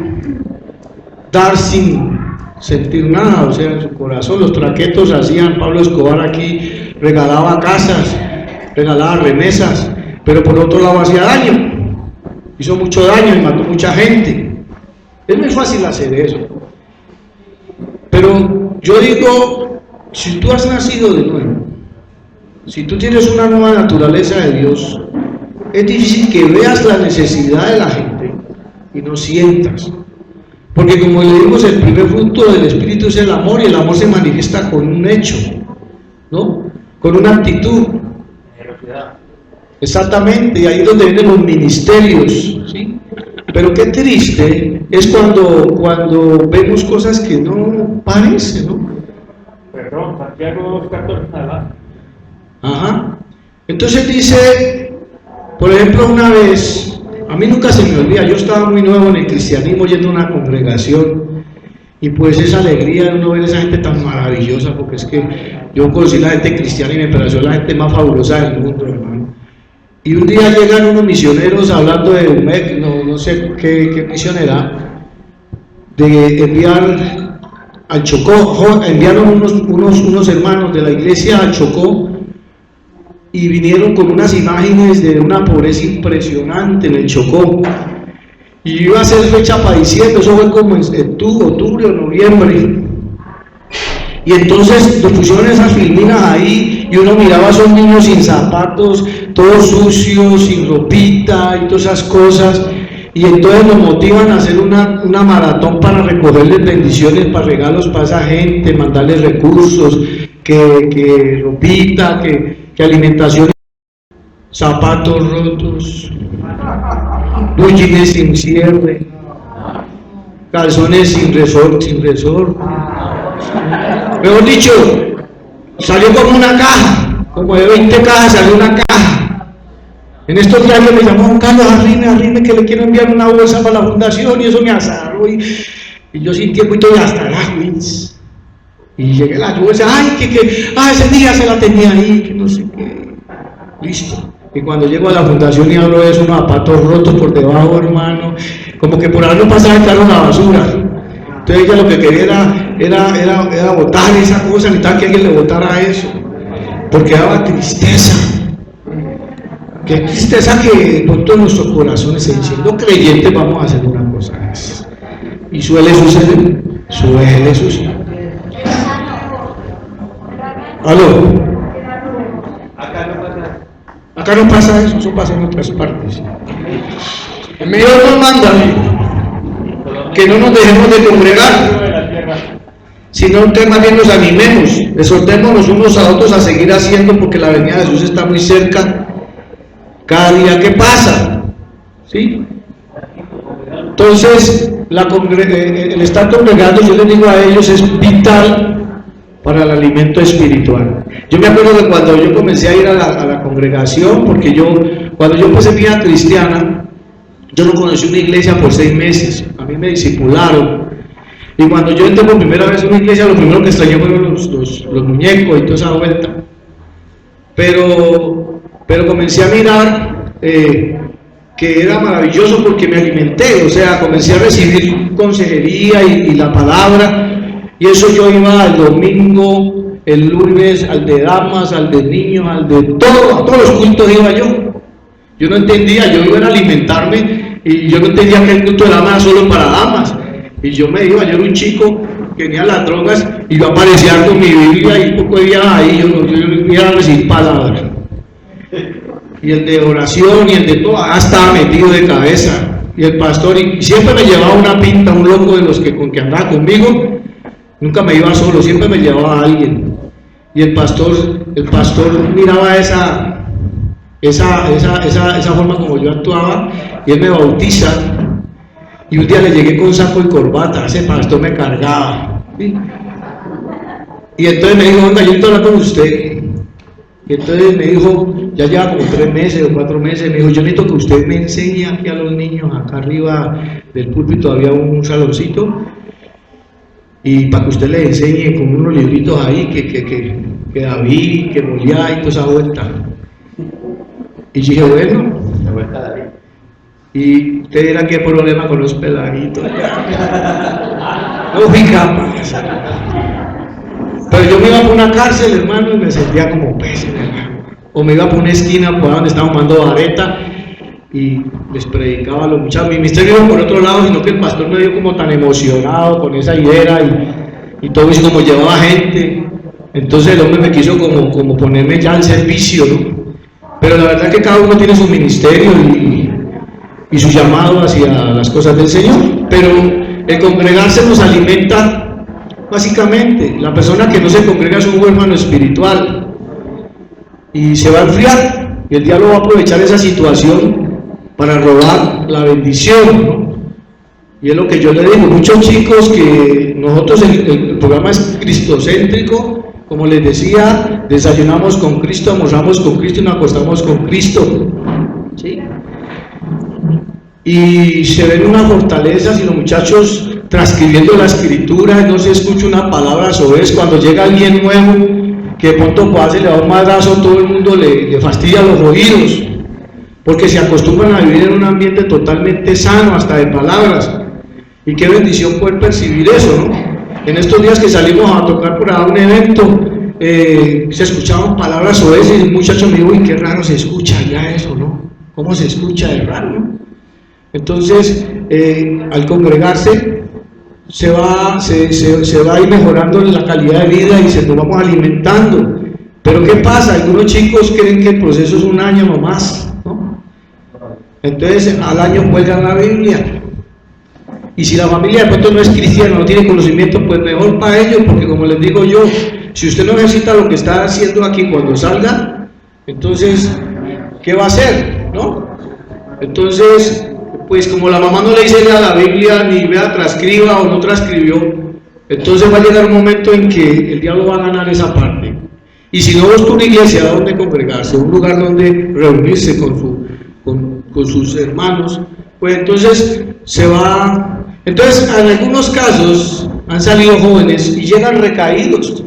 dar sin sentir nada, o sea, en su corazón. Los traquetos hacían, Pablo Escobar aquí regalaba casas, regalaba remesas, pero por otro lado hacía daño, hizo mucho daño y mató mucha gente. Es muy fácil hacer eso, pero yo digo, si tú has nacido de nuevo, si tú tienes una nueva naturaleza de Dios, es difícil que veas la necesidad de la gente y no sientas. Porque como le dimos, el primer fruto del Espíritu es el amor, y el amor se manifiesta con un hecho, ¿no? Con una actitud. Exactamente, y ahí es donde vienen los ministerios, ¿sí? Pero qué triste es cuando vemos cosas que no parecen, ¿no? Perdón, Santiago 2:14, nada. Ajá. Entonces dice, por ejemplo, una vez, a mí nunca se me olvida, yo estaba muy nuevo en el cristianismo, yendo a una congregación, y pues esa alegría de uno ver a esa gente tan maravillosa, porque es que yo conocí la gente cristiana y me pareció la gente más fabulosa del mundo, hermano. Y un día llegan unos misioneros hablando de no sé qué misión era, de enviar al Chocó. Enviaron unos hermanos de la iglesia al Chocó, y vinieron con unas imágenes de una pobreza impresionante en el Chocó, y iba a ser fecha para diciembre, eso fue como en octubre o noviembre, y entonces le pusieron esas filminas ahí, y uno miraba a esos niños sin zapatos, todos sucios, sin ropita y todas esas cosas, y entonces nos motivan a hacer una maratón para recogerles bendiciones, para regalos para esa gente, mandarles recursos, que ropita, que alimentación, zapatos rotos, blue jeans sin cierre, calzones sin resort. Mejor dicho, salió como una caja, como de 20 cajas salió una caja. En estos días me llamó Carlos, arrime que le quiero enviar una bolsa para la fundación, y eso me azaró, y yo sin tiempo y todo, y hasta la Wins. Y llegué a la bolsa, ese día se la tenía ahí, que no sé qué. Listo. Y cuando llego a la fundación y hablo de eso, unos zapatos rotos por debajo, hermano, como que por ahí no pasaba el carro en la basura. Entonces ella lo que quería era botar esa cosa, necesitaba que alguien le botara eso, porque daba tristeza. Qué tristeza que por todos nuestros corazones se diciendo creyentes vamos a hacer una cosa así. Y suele suceder. ¿Aló? Acá no pasa eso pasa en otras partes. Dios nos manda que no nos dejemos de congregar, sino que más bien nos animemos, exhortémonos unos a otros a seguir haciendo, porque la venida de Jesús está muy cerca cada día que pasa, ¿sí? Entonces, el estar congregando, yo les digo a ellos, es vital para el alimento espiritual. Yo me acuerdo que cuando yo comencé a ir a la congregación, porque cuando yo empecé mi vida cristiana, yo no conocí una iglesia por 6 meses, a mí me discipularon, y cuando yo entré por primera vez a una iglesia, lo primero que extrañé fueron los muñecos y toda esa vuelta, pero comencé a mirar que era maravilloso, porque me alimenté, o sea, comencé a recibir consejería y la palabra, y eso yo iba el domingo, el lunes, al de damas, al de niños, al de todo, a todos los cultos iba yo no entendía, yo iba a alimentarme, y yo no entendía que el culto de damas era solo para damas, y yo era un chico que tenía las drogas, y yo aparecía con mi Biblia, y poco día ahí, yo iba a recibir palabras, y el de oración, y el de todo, estaba metido de cabeza, y el pastor, y siempre me llevaba una pinta, un loco de los con que andaba conmigo, nunca me iba solo, siempre me llevaba a alguien, y el pastor miraba esa forma como yo actuaba, y él me bautiza, y un día le llegué con saco y corbata, ese pastor me cargaba, ¿sí? Y entonces me dijo, venga, yo estoy hablando con usted, y entonces me dijo, ya lleva como 3 meses o 4 meses, me dijo, yo necesito que usted me enseñe aquí a los niños, acá arriba del púlpito había un saloncito, y para que usted les enseñe con unos libritos ahí que David, que Goliat y toda esa vuelta. Y yo dije, bueno, y usted dirá qué problema con los peladitos. No fui capaz. Pero yo me iba por una cárcel, hermano, y me sentía como pez en el agua. O me iba por una esquina por donde estaban jugando vareta y les predicaba a los muchachos. Mi misterio iba por otro lado, sino que el pastor me vio como tan emocionado con esa idea y todo eso, como llevaba gente. Entonces el hombre me quiso como ponerme ya al servicio, ¿no? Pero la verdad es que cada uno tiene su ministerio y su llamado hacia las cosas del Señor. Pero el congregarse nos alimenta. Básicamente, la persona que no se congrega es un huérfano espiritual y se va a enfriar, y el diablo va a aprovechar esa situación para robar la bendición, ¿no? Y es lo que yo le digo, muchos chicos que nosotros, el programa es cristocéntrico, como les decía, desayunamos con Cristo, almorzamos con Cristo y nos acostamos con Cristo, ¿sí? Y se ven unas fortalezas y los muchachos transcribiendo la escritura, no se escucha una palabra sobre eso. Cuando llega alguien nuevo que de pronto le da un madrazo, todo el mundo le fastidia los oídos, porque se acostumbran a vivir en un ambiente totalmente sano, hasta de palabras. Y qué bendición poder percibir eso, ¿no? En estos días que salimos a tocar por ahí un evento, se escuchaban palabras sobre eso y el muchacho me dijo, uy, qué raro se escucha ya eso, ¿no? ¿Cómo se escucha de raro, no? Entonces, al congregarse, se va a ir mejorando la calidad de vida y nos vamos alimentando. Pero ¿qué pasa? Algunos chicos creen que el proceso es un año nomás, ¿no? Entonces, al año cuelgan la Biblia. Y si la familia de pronto no es cristiana, no tiene conocimiento, pues mejor para ellos, porque como les digo yo, si usted no necesita lo que está haciendo aquí cuando salga, entonces, ¿qué va a hacer? ¿No? Entonces, pues como la mamá no le dice a la Biblia, ni vea, transcriba o no transcribió, entonces va a llegar un momento en que el diablo va a ganar esa parte. Y si no busca una iglesia donde congregarse, un lugar donde reunirse con sus hermanos, pues entonces se va. Entonces, en algunos casos han salido jóvenes y llegan recaídos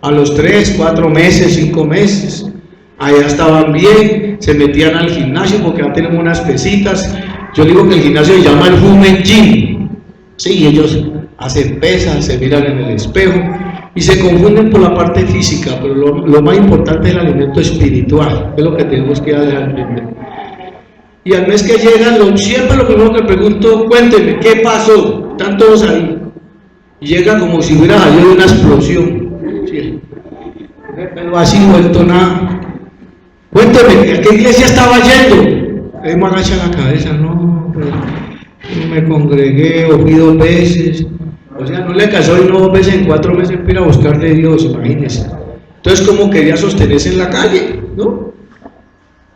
a los 3, 4 meses, 5 meses. Allá estaban bien, se metían al gimnasio porque ya tenemos unas pesitas. Yo digo que el gimnasio se llama el Human Gym. Sí, ellos hacen pesas, se miran en el espejo y se confunden por la parte física, pero lo más importante es el alimento espiritual, es lo que tenemos que dejar entender. Y al mes que llegan, siempre lo primero que pregunto, cuéntenme, ¿qué pasó? Están todos ahí. Y llega como si hubiera salido una explosión. ¿Sí? Pero así vuelto nada. Cuénteme, ¿a qué iglesia estaba yendo? Él me agacha la cabeza, no, me congregué o fui 2 veces. O sea, no le casó y no 2 veces en 4 meses para ir a buscar de Dios, imagínense. Entonces, como quería sostenerse en la calle, ¿no?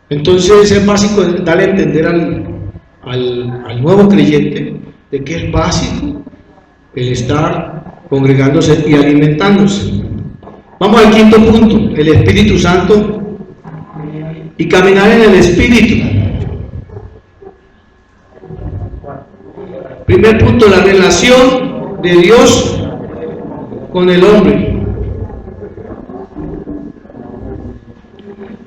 Entonces es básico darle a entender al nuevo creyente de que es básico el estar congregándose y alimentándose. Vamos al quinto punto, el Espíritu Santo y caminar en el Espíritu. Primer punto, la relación de Dios con el hombre.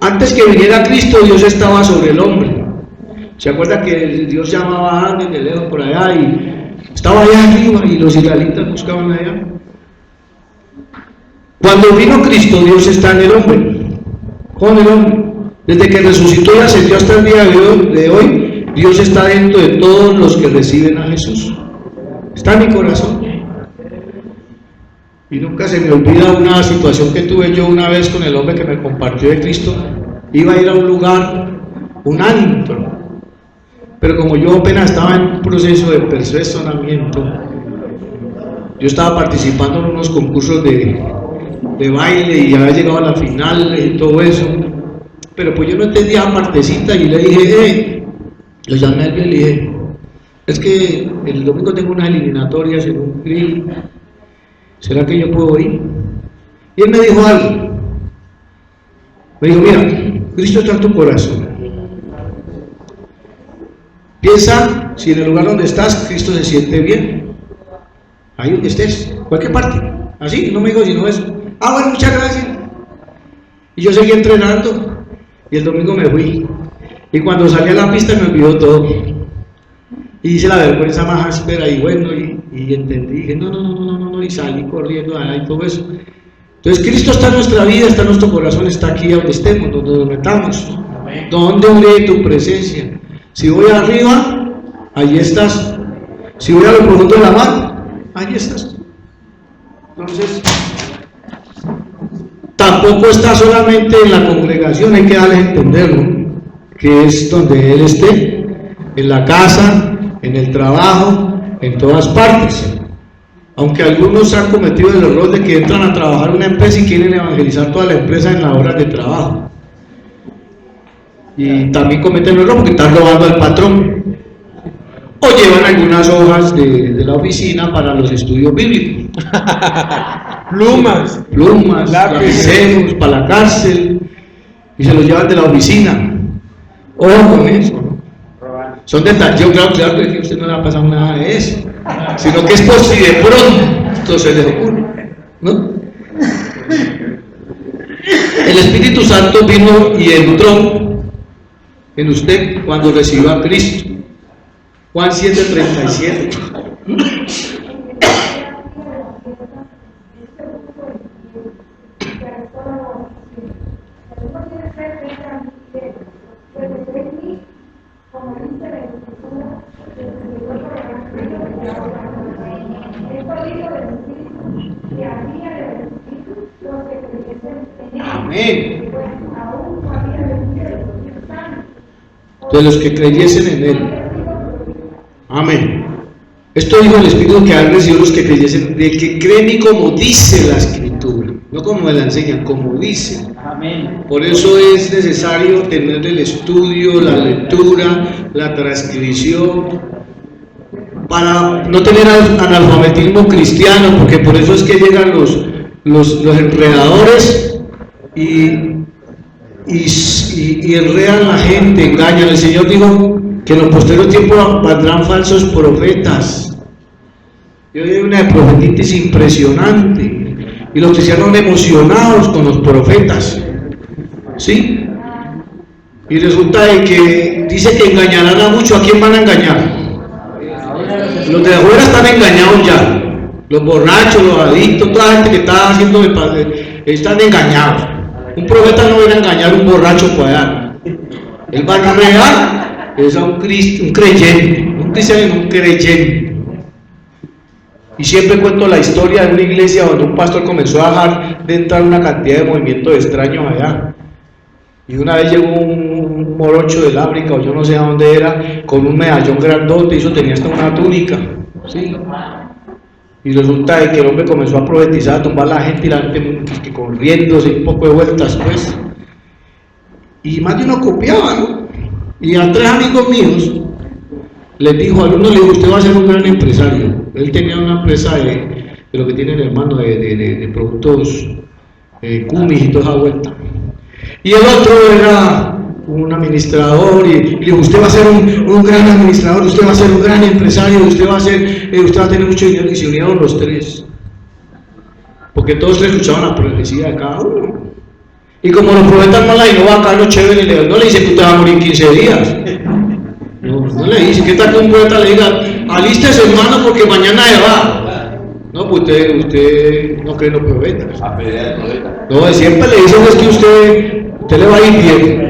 Antes que viniera Cristo, Dios estaba sobre el hombre. ¿Se acuerda que Dios llamaba a alguien de lejos por allá y estaba allá arriba y los israelitas buscaban allá? Cuando vino Cristo, Dios está en el hombre, con el hombre. Desde que resucitó y ascendió hasta el día de hoy, Dios está dentro de todos los que reciben a Jesús. Está en mi corazón. Y nunca se me olvida una situación que tuve yo una vez con el hombre que me compartió de Cristo. Iba a ir a un lugar, un antro, pero como yo apenas estaba en un proceso de perfeccionamiento, yo estaba participando en unos concursos de baile y había llegado a la final y todo eso, pero pues yo no entendía la partecita y le dije, lo llamé a él y le dije, es que el domingo tengo unas eliminatorias en un grill, ¿será que yo puedo ir? Y él me dijo algo, me dijo, mira, Cristo está en tu corazón. Piensa si en el lugar donde estás Cristo se siente bien. Ahí donde estés, cualquier parte. Así, no me digo sino eso. Ah, bueno, muchas gracias. Y yo seguí entrenando. Y el domingo me fui. Y cuando salí a la pista me olvidó todo. Y hice la vergüenza más áspera y bueno, y entendí. Dije, no, y salí corriendo y todo eso. Entonces Cristo está en nuestra vida, está en nuestro corazón, está aquí donde estemos, donde nos metamos. ¿Dónde huele tu presencia? Si voy arriba, allí estás. Si voy a lo profundo de la mar, allí estás. Entonces, tampoco está solamente en la congregación, hay que darles a entenderlo, que es donde Él esté, en la casa, en el trabajo, en todas partes. Aunque algunos han cometido el error de que entran a trabajar en una empresa y quieren evangelizar toda la empresa en las horas de trabajo. Y también cometen el error porque están robando al patrón. O llevan algunas hojas de la oficina para los estudios bíblicos. Plumas, lapiceros, para la cárcel. Y se los llevan de la oficina. Ojo con eso, ¿no? Son detalles, claro que a usted no le ha pasado nada de eso, sino que es por si de pronto se les ocurre, ¿no? El Espíritu Santo vino y entró en usted cuando recibió a Cristo. Juan 7:37. Amén. De los que creyesen en Él. Amén. Esto dijo el Espíritu que han recibido los que creyesen, de que creen y como dice la Escritura, no como me la enseñan, como dice. Amén. Por eso es necesario tener el estudio, la lectura, la transcripción, para no tener analfabetismo cristiano, porque por eso es que llegan los enredadores y enredan a la gente, engañan. El Señor dijo que en los posteriores tiempos vendrán falsos profetas. Y hoy hay una profetitis impresionante, y los cristianos emocionados con los profetas, ¿sí? Y resulta de que dice que engañarán a muchos. ¿A quién van a engañar? Los de afuera están engañados ya, los borrachos, los adictos, toda la gente que está haciendo están engañados. Un profeta no viene a engañar a un borracho cuadrado. Él va a enredar es a un creyente, un cristiano y un creyente. Y siempre cuento la historia de una iglesia donde un pastor comenzó a dejar de entrar una cantidad de movimientos extraños allá. Y una vez llegó un morocho del África, o yo no sé a dónde era, con un medallón grandote, y eso tenía hasta una túnica, ¿sí? Y resulta de que el hombre comenzó a profetizar, a tumbar a la gente, y la gente que corriéndose, un poco de vueltas, pues. Y más de uno copiaba, ¿no? Y a 3 amigos míos les dijo, al uno le dijo, usted va a ser un gran empresario. Él tenía una empresa de lo que tiene el hermano, de productos cumis y toda esa vuelta. Y el otro era un administrador, y le dijo, usted va a ser un gran administrador, usted va a ser un gran empresario, usted va a tener mucho dinero. Y se unieron los 3, porque todos 3 escuchaban la profecía de cada uno. Y como los profetas no la innovan acá, los chéveres, no le dicen que usted va a morir en 15 días. No le dice, ¿qué tal que un poeta le diga, alístese hermano porque mañana se va? No, pues usted no cree en los profetas. No, siempre le dicen es que usted le va a ir bien.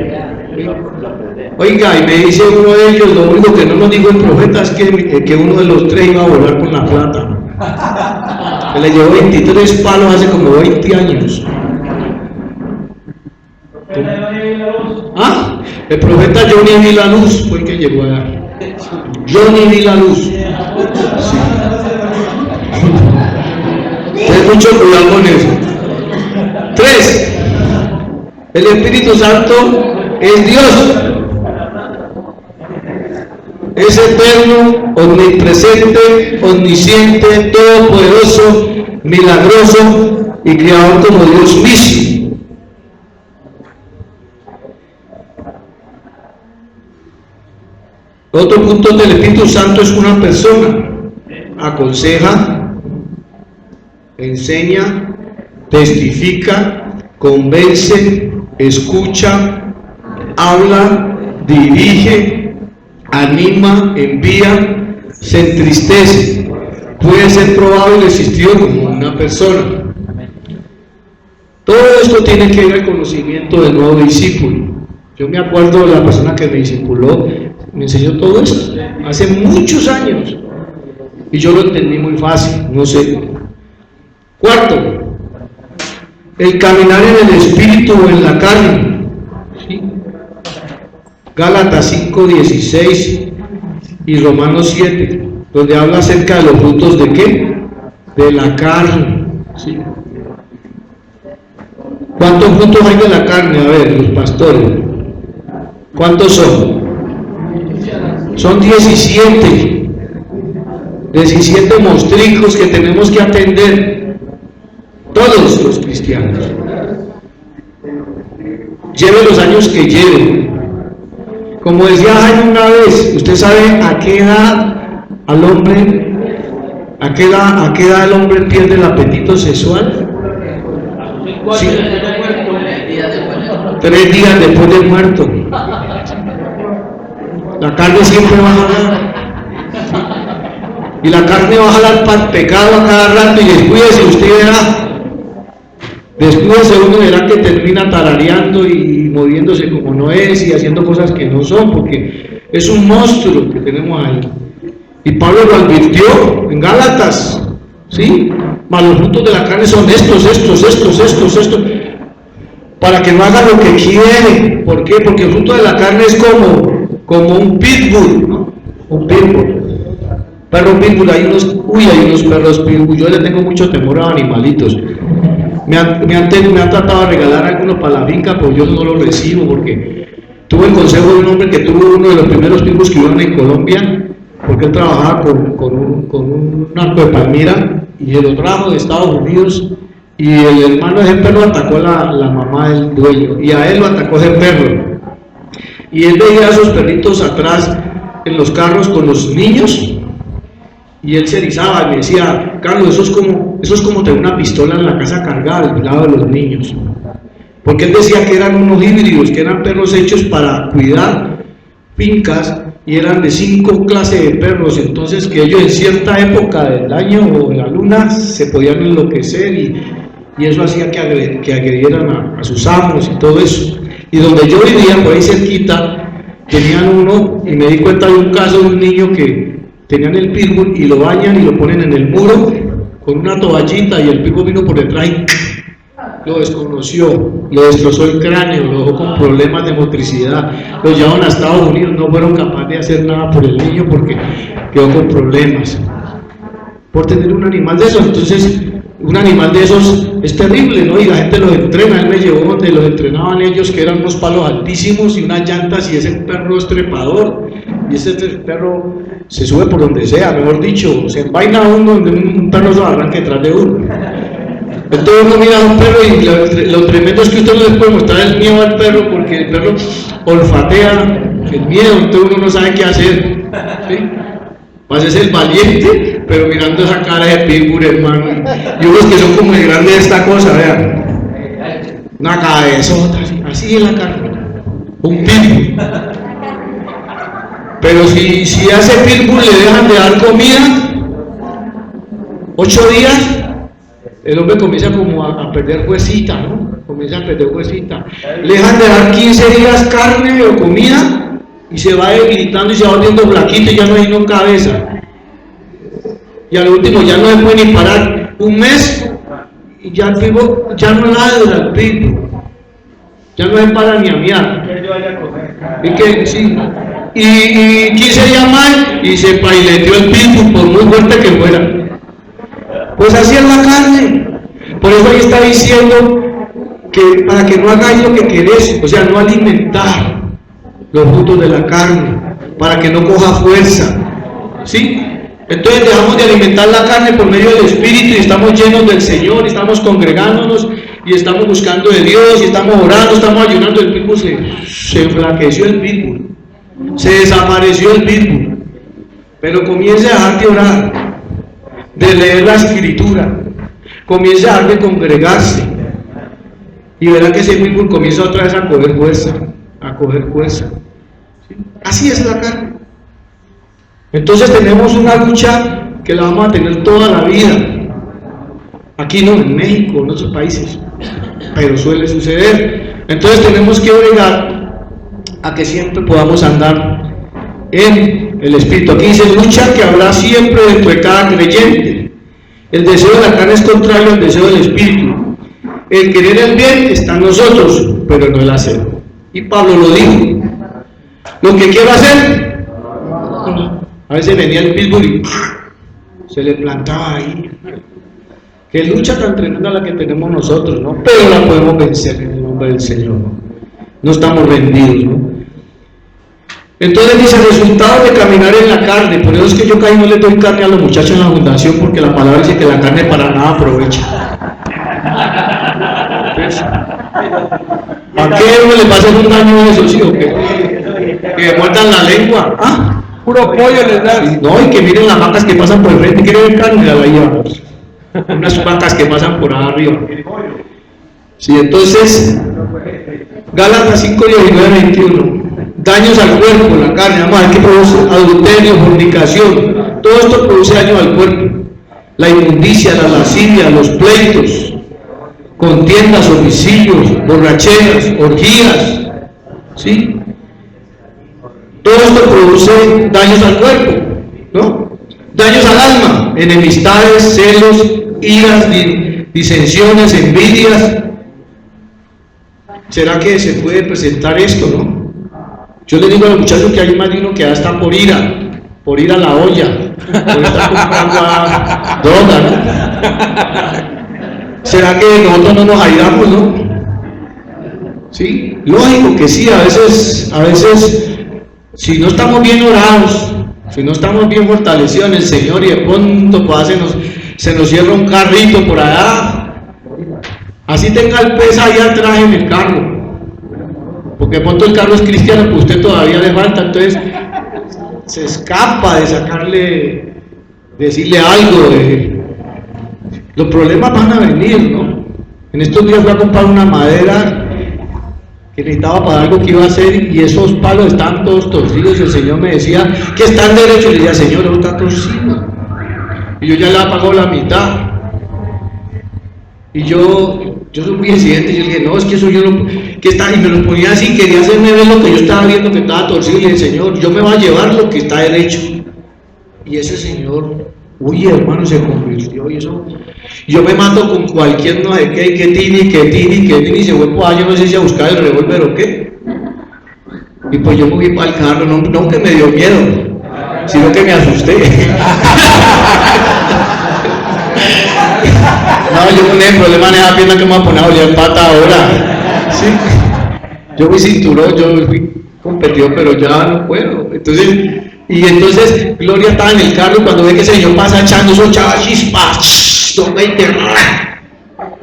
Oiga, y me dice uno de ellos, lo único que no nos dijo el profeta es que uno de los 3 iba a volar con la plata. Que le llevó 23 palos hace como 20 años. ¿Ah? El profeta Johnny Vilaluz fue el que llegó allá. Johnny Vilaluz. Sí. Ten mucho cuidado con eso. 3. El Espíritu Santo es Dios. Es eterno, omnipresente, omnisciente, todopoderoso, milagroso y creador como Dios mismo. Otro punto del Espíritu Santo es una persona. Aconseja, enseña, testifica, convence, escucha, habla, dirige, anima, envía, se entristece. Puede ser probado y existido como una persona. Todo esto tiene que ver al conocimiento del nuevo discípulo. Yo me acuerdo de la persona que me discipuló, me enseñó todo esto hace muchos años y yo lo entendí muy fácil, no sé. Cuarto, el caminar en el espíritu o en la carne. ¿Sí? Gálatas 5:16 y Romanos 7, donde habla acerca de los frutos de ¿qué? De la carne. ¿Sí? ¿Cuántos frutos hay de la carne? A ver, los pastores. ¿Cuántos son? Son 17. 17 monstruos que tenemos que atender. Todos los cristianos. Lleve los años que lleve. Como decía Jaime una vez, ¿usted sabe a qué edad al hombre, a qué edad el hombre pierde el apetito sexual? Sí. 3 días después del muerto. La carne siempre va a jalar. Y la carne va a jalar para el pecado a cada rato, y descuídese, usted verá. Descuídese, uno verá que termina tarareando y moviéndose como no es y haciendo cosas que no son, porque es un monstruo que tenemos ahí. Y Pablo lo advirtió en Gálatas, ¿sí? Mas los frutos de la carne son estos, para que no haga lo que quiere. ¿Por qué? Porque el fruto de la carne es como un pitbull, ¿no? Un pitbull. Perro pitbull, hay unos perros pitbull. Yo le tengo mucho temor a animalitos. Me han tratado de regalar algunos para la finca, pero yo no los recibo porque tuve el consejo de un hombre que tuvo uno de los primeros pitbulls que hubieron en Colombia, porque él trabajaba con un narco de Palmira y lo trajo de Estados Unidos. Y el hermano de ese perro atacó a la mamá del dueño, y a él lo atacó ese perro. Y él veía a esos perritos atrás en los carros con los niños, y él se erizaba y me decía: Carlos, eso es como tener una pistola en la casa cargada al lado de los niños. Porque él decía que eran unos híbridos, que eran perros hechos para cuidar fincas, y eran de 5 clases de perros, entonces que ellos en cierta época del año o de la luna se podían enloquecer, y eso hacía que agredieran a sus amos y todo eso. Y donde yo vivía, por ahí cerquita, tenían uno, y me di cuenta de un caso de un niño que tenían el pitbull y lo bañan y lo ponen en el muro con una toallita, y el pitbull vino por detrás y lo desconoció, lo destrozó el cráneo, lo dejó con problemas de motricidad, lo llevaron a Estados Unidos, no fueron capaces de hacer nada por el niño porque quedó con problemas por tener un animal de esos. Entonces un animal de esos es terrible, ¿no? Y la gente los entrena. Él me llevó donde los entrenaban ellos, que eran unos palos altísimos y unas llantas, y ese perro es trepador, y ese perro se sube por donde sea, mejor dicho, se envaina uno donde un perro se arranca detrás de uno. Entonces uno mira a un perro y lo tremendo es que usted no le puede mostrar el miedo al perro, porque el perro olfatea el miedo, entonces uno no sabe qué hacer, ¿sí? Vas a ser el valiente, pero mirando esa cara de pitbull, hermano, y unos que son como de grande esta cosa, vean, una cabezota, así en la carne, un pitbull. Pero si a ese pitbull le dejan de dar comida 8 días, el hombre comienza como a perder huesita, ¿no? Comienza a perder huesita. Le dejan de dar 15 días carne o comida y se va debilitando y se va volviendo flaquito y ya no hay no cabeza. Y al último ya no se puede ni parar. Un mes y ya el pitbull ya no ladra el pitbull. Ya no se para ni a miar. ¿Y qué? Sí. Y 15 días más y se paileteó el pitbull por muy fuerte que fuera. Pues así es la carne. Por eso ahí está diciendo que para que no hagáis lo que queréis, o sea, no alimentar los frutos de la carne, para que no coja fuerza, ¿sí? Entonces dejamos de alimentar la carne por medio del Espíritu, y estamos llenos del Señor, y estamos congregándonos, y estamos buscando de Dios, y estamos orando, estamos ayunando. El pitbull se enflaqueció, el pitbull. Se desapareció el pitbull. Pero comience a dejar de orar, de leer la escritura, comience a dejar de congregarse, y verá que ese pitbull comienza otra vez a coger fuerza, a coger fuerza. ¿Sí? Así es la carne. Entonces tenemos una lucha que la vamos a tener toda la vida. Aquí no, en México, en otros países, pero suele suceder. Entonces tenemos que obligar a que siempre podamos andar en el Espíritu. Aquí dice lucha que habrá siempre dentro de cada creyente. El deseo de la carne es contrario al deseo del Espíritu. El querer el bien está en nosotros, pero no el hacer. Y Pablo lo dijo. Lo que quiero hacer, a veces venía el pitbull y se le plantaba ahí. Qué lucha tan tremenda la que tenemos nosotros, ¿no? Pero la podemos vencer en el nombre del Señor, ¿no? No estamos rendidos, ¿no? Entonces dice, resultado de caminar en la carne. Por eso es que yo casi no les doy carne a los muchachos en la fundación, porque la palabra dice que la carne para nada aprovecha. Entonces, ¿a qué uno le pasa un daño a eso, sí o qué? Que muerdan la lengua. ¿Ah? Puro pollo les dan. No, y que miren las vacas que pasan por el frente. ¿Quieren ver carne? La llevamos. Unas vacas que pasan por arriba. Sí, entonces, Gálatas 5, 19, 21. Daños al cuerpo, la carne, vamos a ver qué produce: adulterio, fornicación. Todo esto produce daño al cuerpo. La inmundicia, la lascivia, los pleitos, contiendas, homicidios, borracheras, orgías. ¿Sí? Todo esto produce daños al cuerpo, ¿no? Daños al alma, enemistades, celos, iras, disensiones, envidias. ¿Será que se puede presentar esto, no? Yo le digo a los muchachos que hay más de uno que ya está por ir a la olla, por estar comprando a droga, ¿no? ¿Será que nosotros no nos airamos, no? Sí, lógico que sí, a veces, si no estamos bien orados, si no estamos bien fortalecidos en el Señor y de pronto pues, se nos cierra un carrito por allá, así tenga el pez ahí atrás en el carro, porque de pronto el carro es cristiano, pues usted todavía le falta, entonces se escapa de sacarle, decirle algo, los problemas van a venir, ¿no? En estos días fui a comprar una madera que necesitaba para algo que iba a hacer y esos palos estaban todos torcidos y el Señor me decía que están derechos y le decía, Señor, eso está torcido y yo ya le apagó la mitad y yo soy muy exigente y yo le dije, no, es que eso yo no, que está, y me lo ponía así, quería hacerme ver lo que yo estaba viendo que estaba torcido y le dije, Señor, yo me voy a llevar lo que está derecho. Y ese Señor, uy, hermano, se convirtió y eso, yo me mato con cualquier no sé qué, que tini, y se fue por allá, yo no sé si a buscar el revólver o qué. Y pues yo me fui para el carro, no que me dio miedo, sino que me asusté. No, yo con el problema en esa pierna que me voy a poner a oler pata ahora. ¿Sí? Yo fui cinturón, yo fui competidor, pero ya no puedo. Entonces, Gloria estaba en el carro y cuando ve que ese señor pasa echando esos chavas chispas,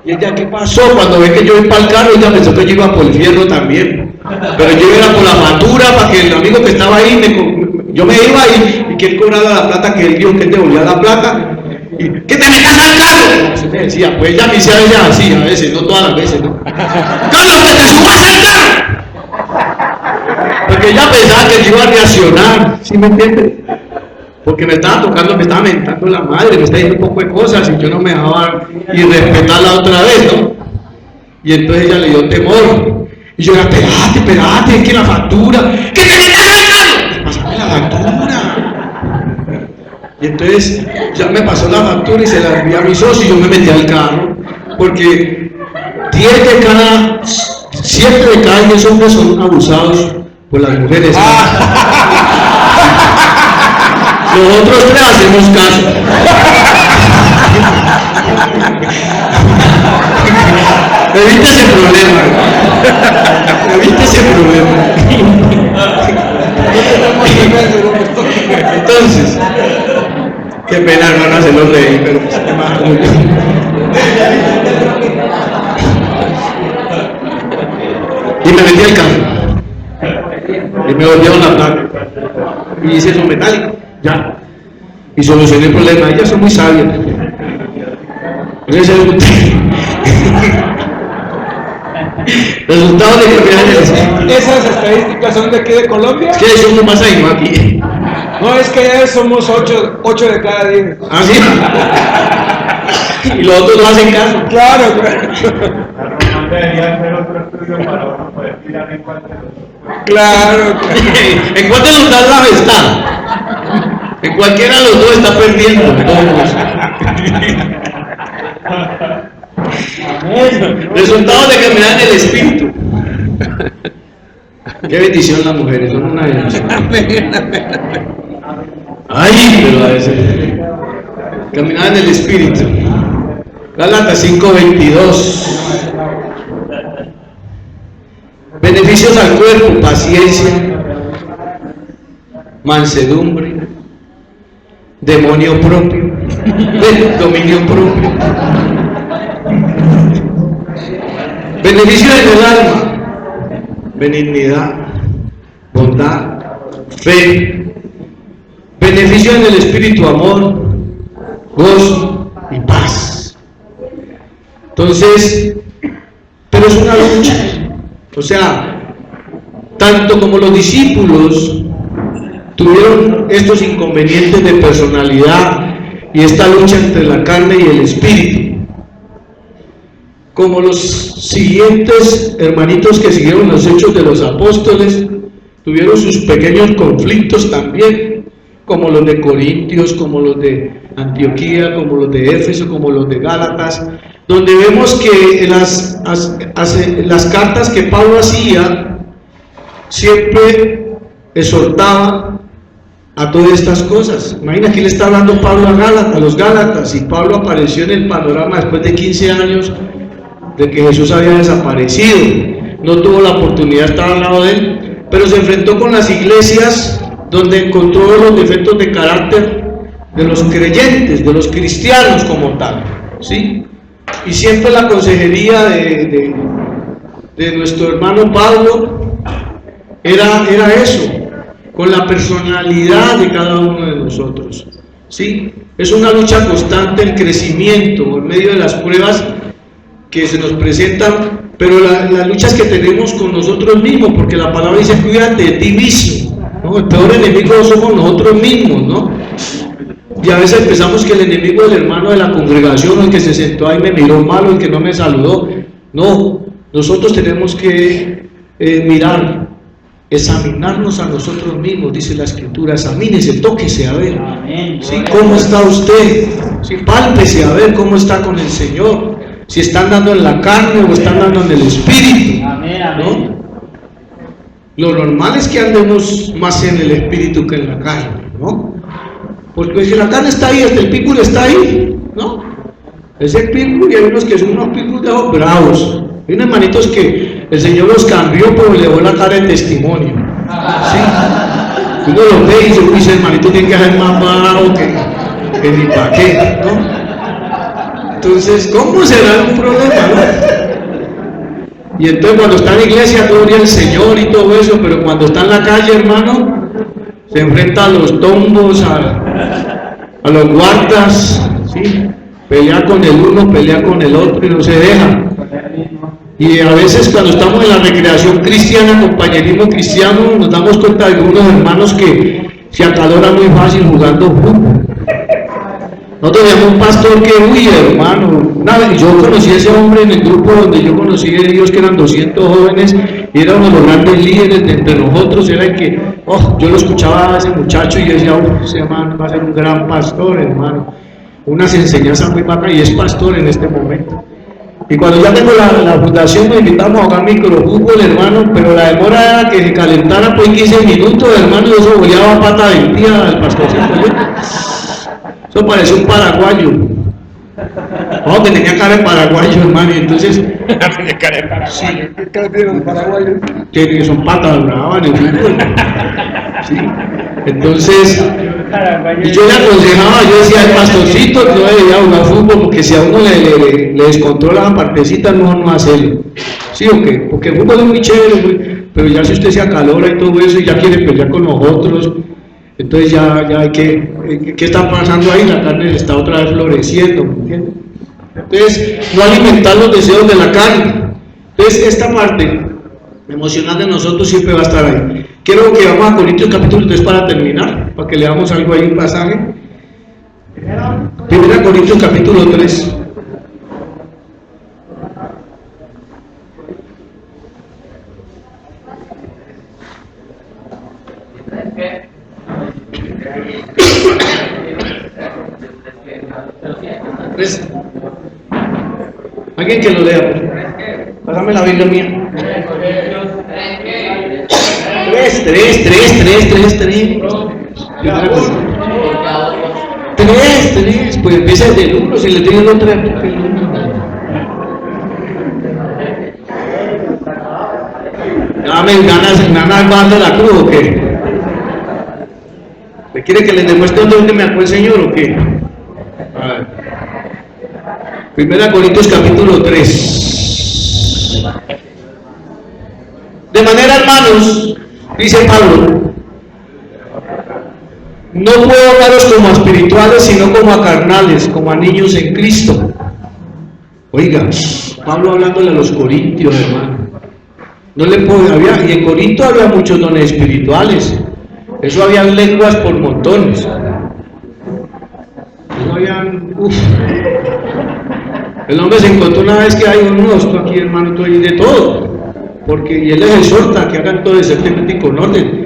y ella, ¿qué pasó? Cuando ve que yo voy para el carro, ella pensó que yo iba por el fierro también. Pero yo iba por la factura para que el amigo que estaba ahí, yo me iba y que él cobrara la plata, que él dijo que él devolvía la plata. Y, ¡que te metas al carro! Así me decía, pues ella me decía ella así, a veces, no todas las veces, ¿no? ¡Carlos, que te subas al carro! Porque ella pensaba que yo iba a reaccionar, ¿sí me entiendes? Porque me estaba tocando, me estaba mentando la madre, me estaba diciendo un poco de cosas y yo no me dejaba ir respetarla otra vez, ¿no? Y entonces ella le dio temor. Y yo, espérate, es que la factura, ¡que te metas al carro! Pásame la factura. Y entonces ya me pasó la factura y se la envié a mi socio y yo me metí al carro, porque 7 de cada 10 hombres son abusados por las mujeres. Los otros 3 hacemos caso. Evite ese problema. Entonces, qué pena, hermano, hacerlo reír, pero pues, y me metí al carro y me volvieron la plata. Y dice eso metálico, ya. Y solucioné el problema, ellas son muy sabias. Resultado de cambiar el espíritu. ¿Esas estadísticas son de aquí de Colombia? Es que somos más ahí, no aquí. No, es que ya somos 8 de cada 10. ¿Ah, sí? Y los otros no hacen caso. Claro, claro. La Román debería hacer otro estudio para uno poder tirar en cuanto a los... Claro, claro. ¿En cuál de los dos lados está? En cualquiera de los dos está perdiendo. Resultados de caminar en el espíritu. Qué bendición las mujeres, son una bendición. Ay, pero a veces. Caminar en el espíritu. Gálatas 5:22. Beneficios al cuerpo, paciencia, mansedumbre, demonio propio, dominio propio. Beneficios en el alma, benignidad, bondad, fe. Beneficios en el espíritu, amor, gozo y paz. Entonces, pero es una lucha. O sea, tanto como los discípulos tuvieron estos inconvenientes de personalidad y esta lucha entre la carne y el espíritu, como los siguientes hermanitos que siguieron los hechos de los apóstoles, tuvieron sus pequeños conflictos también, como los de Corintios, como los de Antioquía, como los de Éfeso, como los de Gálatas, donde vemos que las cartas que Pablo hacía siempre exhortaban a todas estas cosas. Imagina que le está hablando Pablo a los Gálatas, y Pablo apareció en el panorama después de 15 años de que Jesús había desaparecido. No tuvo la oportunidad de estar al lado de él, pero se enfrentó con las iglesias donde encontró los defectos de carácter de los creyentes, de los cristianos como tal, ¿sí? Y siempre la consejería de nuestro hermano Pablo era eso, con la personalidad de cada uno de nosotros, ¿sí? Es una lucha constante, el crecimiento en medio de las pruebas que se nos presentan, pero las luchas que tenemos con nosotros mismos, porque la palabra dice: cuídate de ti mismo, ¿no? El peor enemigo somos nosotros mismos, ¿no? Y a veces pensamos que el enemigo es el hermano de la congregación, el que se sentó ahí me miró mal, o el que no me saludó. No, nosotros tenemos que mirar, examinarnos a nosotros mismos, dice la Escritura. Examínese, tóquese a ver, ¿sí? ¿Cómo está usted? ¿Sí? Pálpese a ver cómo está con el Señor, si está andando en la carne o está andando en el espíritu, ¿no? Lo normal es que andemos más en el espíritu que en la carne, ¿no? Porque si la carne está ahí, hasta el pículo está ahí, ¿no? Ese pículo, y hay unos que son unos pículos de ojos bravos. Hay unos hermanitos que el Señor los cambió, pero le dio la cara de testimonio, ¿sí? Uno los ve y dice: uy, ese hermanito tiene que ser más bravo que ni pa' qué, ¿no? Entonces, ¿cómo será un problema, no? Y entonces cuando está en la iglesia, gloria al Señor y todo eso, pero cuando está en la calle, hermano, se enfrenta a los tombos, a los guardas, ¿sí? Pelea con el uno, pelea con el otro y no se deja. Y a veces cuando estamos en la recreación cristiana, compañerismo cristiano, nos damos cuenta de algunos hermanos que se acaloran muy fácil jugando fútbol. Nosotros teníamos un pastor que, uy, hermano, una vez yo conocí a ese hombre en el grupo donde yo conocí a Dios, que eran 200 jóvenes, y era uno de los grandes líderes de entre nosotros. Era el que, yo lo escuchaba a ese muchacho y yo decía: ese man va a ser un gran pastor, hermano, unas enseñanzas muy bacanas, y es pastor en este momento. Y cuando ya tengo la fundación, nos invitamos a jugar microfútbol, hermano, pero la demora era que se calentara por 15 minutos, hermano, y eso boleaba pata de tía al pastorcito. Eso parecía un paraguayo. Oh, que tenía cara de paraguayo, hermano, y entonces... Tenía cara de paraguayo. ¿Qué cara tienen los paraguayos? Que son patas bravas en el fútbol. ¿Sí? Entonces, y yo le aconsejaba, yo decía: el pastorcito no debería jugar fútbol, porque si a uno le descontrola la partecita, no hacerlo. ¿Sí o qué? Porque el fútbol es muy chévere, pero ya si usted se acalora y todo eso y ya quiere pelear con nosotros, Entonces ya hay que, ¿qué está pasando ahí? La carne está otra vez floreciendo, ¿me entiendes? Entonces, no alimentar los deseos de la carne. Entonces, esta parte emocional de nosotros siempre va a estar ahí. Quiero que vamos a Corintios capítulo 3 para terminar, para que leamos algo ahí, un pasaje. Primera Corintios capítulo 3. Alguien que lo lea, pásame la Biblia mía. 3, pues empieza desde el 1, si le digo el 3, porque el 1. ¿Ganas más de la cruz o qué? ¿Me quiere que les demuestre dónde me actuó el Señor o qué? A ver. Primera Corintios capítulo 3. De manera, hermanos, dice Pablo, no puedo hablaros como a espirituales, sino como a carnales, como a niños en Cristo. Oiga, Pablo hablándole a los corintios, hermano. No le podía, y en Corinto había muchos dones espirituales. Eso había lenguas por montones. Eso habían, El hombre se encontró una vez que hay esto aquí, hermano, tú hay de todo. Porque, y él les exhorta que hagan todo decentemente y con orden.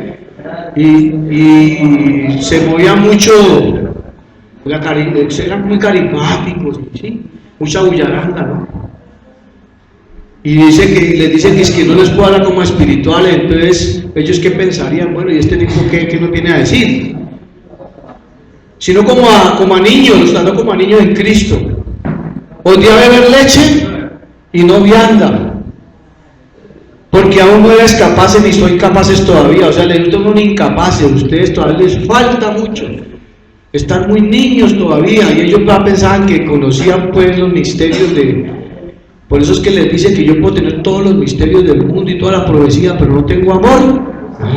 Y se movía mucho, eran muy carismáticos, ¿sí? Mucha bullaranga, ¿no? Y les dicen que es que no les puedo hablar como espirituales, entonces ellos qué pensarían, bueno, ¿y este tipo qué nos viene a decir? Sino como a niños, no como a niños en Cristo. Os di a beber leche y no vianda, porque aún no eres capaces ni soy capaces todavía, o sea, les gusta un incapaces, ustedes todavía les falta mucho, están muy niños todavía, y ellos pensaban que conocían pues los misterios por eso es que les dice que yo puedo tener todos los misterios del mundo y toda la profecía, pero no tengo amor.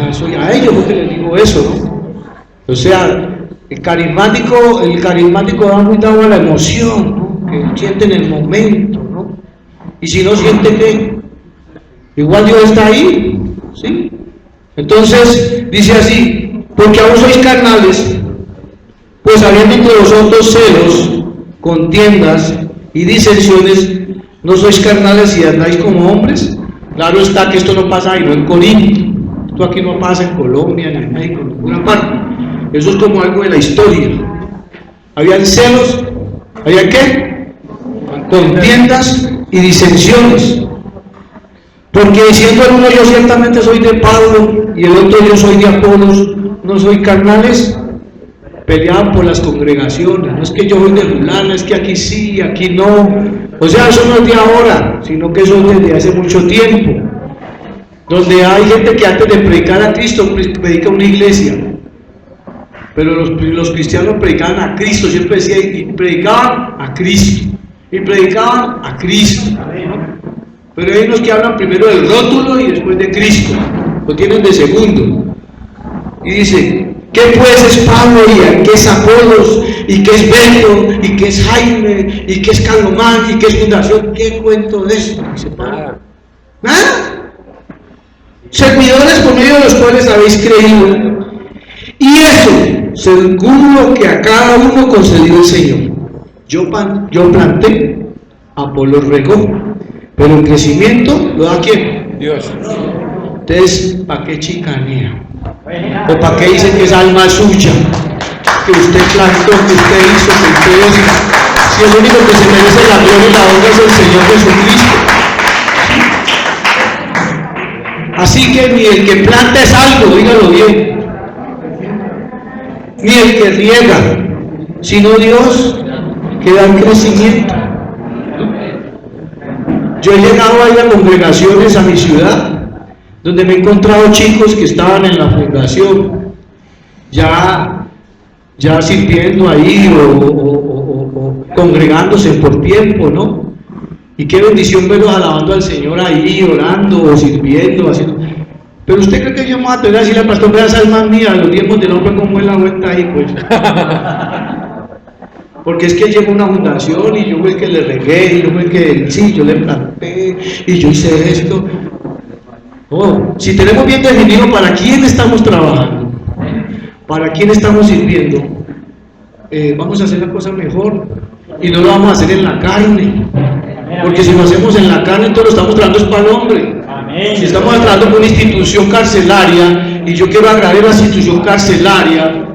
Soy a ellos porque les digo eso, ¿no? O sea, el carismático va muy dado a la emoción, ¿no? Que siente en el momento, ¿no? Y si no siente, ¿qué? Igual Dios está ahí, ¿sí? Entonces, dice así, porque aún sois carnales, pues habiendo entre vosotros celos, contiendas y disensiones, ¿no sois carnales y andáis como hombres? Claro está que esto no pasa ahí, no en Corinto, esto aquí no pasa en Colombia, ni en México, en ninguna parte. Eso es como algo de la historia. Habían celos, ¿había qué? Contiendas y disensiones. Porque diciendo el uno yo ciertamente soy de Pablo y el otro yo soy de Apolos, ¿no soy carnales? Peleaban por las congregaciones, no es que yo soy de fulano, es que aquí sí, aquí no. O sea, eso no es de ahora, sino que eso es desde hace mucho tiempo. Donde hay gente que antes de predicar a Cristo predica una iglesia, pero los cristianos predicaban a Cristo, siempre decía, y predicaban a Cristo, y predicaban a Cristo. Pero hay unos que hablan primero del rótulo y después de Cristo, lo tienen de segundo. Y dice, ¿qué pues es Pablo y qué es Apolos y qué es Beto y qué es Jaime y qué es Calomán y qué es Fundación? ¿Qué cuento de esto? Dice Pablo. ¿Nada? Servidores por medio de los cuales habéis creído, y eso según lo que a cada uno concedió el Señor. Yo planté, Apolos regó, pero el crecimiento lo da ¿quién? Dios. Entonces, ¿para qué chicanea? ¿O para qué dicen que es alma suya? Que usted plantó, que usted hizo, que usted hizo. Si el único que se merece la gloria y la honra es el Señor Jesucristo. Así que ni el que planta es algo, dígalo bien, ni el que riega, sino Dios que da el crecimiento. Yo he llegado a ir a congregaciones a mi ciudad, donde me he encontrado chicos que estaban en la fundación, ya sirviendo ahí o congregándose por tiempo, ¿no? Y qué bendición verlos alabando al Señor ahí, orando o sirviendo, haciendo. Pero usted cree que yo me voy a atrever a decirle al pastor, vea esa alma mía, los diezmos del hombre, cómo es la vuelta ahí, pues. Porque es que llegó una fundación y yo fui el que le regué, y yo fui el que, sí, yo le planté, y yo hice esto. Oh, si tenemos bien definido para quién estamos trabajando, para quién estamos sirviendo, vamos a hacer la cosa mejor y no lo vamos a hacer en la carne. Porque si lo hacemos en la carne, entonces lo estamos tratando es para el hombre. Si estamos tratando con una institución carcelaria y yo quiero agradar a la institución carcelaria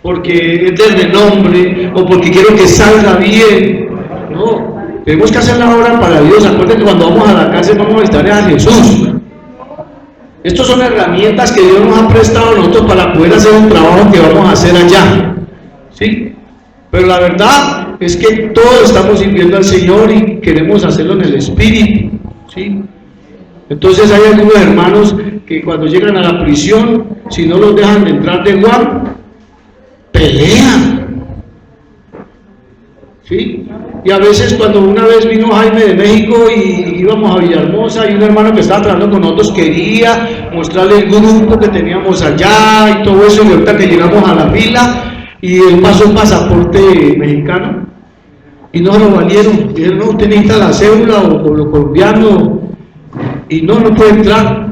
porque es de renombre o porque quiero que salga bien, no, tenemos que hacer la obra para Dios. Acuérdense que cuando vamos a la cárcel vamos a visitar a Jesús. Estas son herramientas que Dios nos ha prestado a nosotros para poder hacer un trabajo que vamos a hacer allá, ¿sí? Pero la verdad es que todos estamos sirviendo al Señor y queremos hacerlo en el Espíritu, ¿sí? Entonces hay algunos hermanos que cuando llegan a la prisión, si no los dejan de entrar de Juan, pelean, ¿sí? Y a veces cuando una vez vino Jaime de México y íbamos a Villahermosa y un hermano que estaba trabajando con nosotros quería mostrarle el grupo que teníamos allá y todo eso, y ahorita que llegamos a la fila y él pasó un pasaporte mexicano y no lo valieron. Dijeron, no, usted necesita la cédula o lo colombiano y no puede entrar.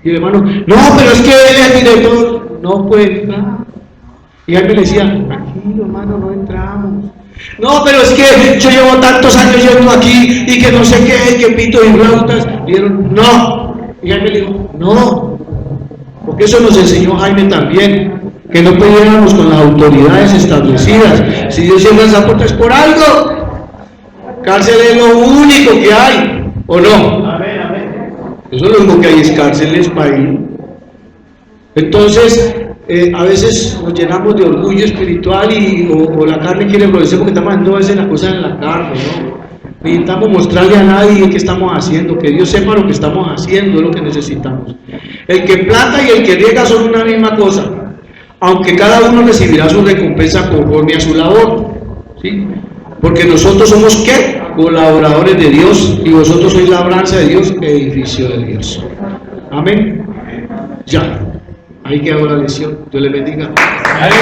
Y el hermano, no, pero es que él es director, no puede entrar. Y Jaime le decía, tranquilo hermano, no entramos. No, pero es que yo llevo tantos años yendo aquí y que no sé qué, que pito y flautas. Dijeron, no. Y Jaime le dijo, no. Porque eso nos enseñó Jaime también, que no peleáramos con las autoridades establecidas. Si Dios cierra esa puerta es por algo. Cárcel es lo único que hay, ¿o no? Eso es lo único que hay, es cárceles para ir. Entonces, a veces nos llenamos de orgullo espiritual o la carne quiere florecer porque estamos haciendo a veces las cosas en la carne, ¿no? Necesitamos mostrarle a nadie qué estamos haciendo, que Dios sepa lo que estamos haciendo, es lo que necesitamos. El que planta y el que riega son una misma cosa, aunque cada uno recibirá su recompensa conforme a su labor, ¿sí? Porque nosotros somos, ¿qué? Colaboradores de Dios, y vosotros sois labranza de Dios, edificio de Dios. Amén. Ya. Ahí quedó la lección. Dios les bendiga. Amén.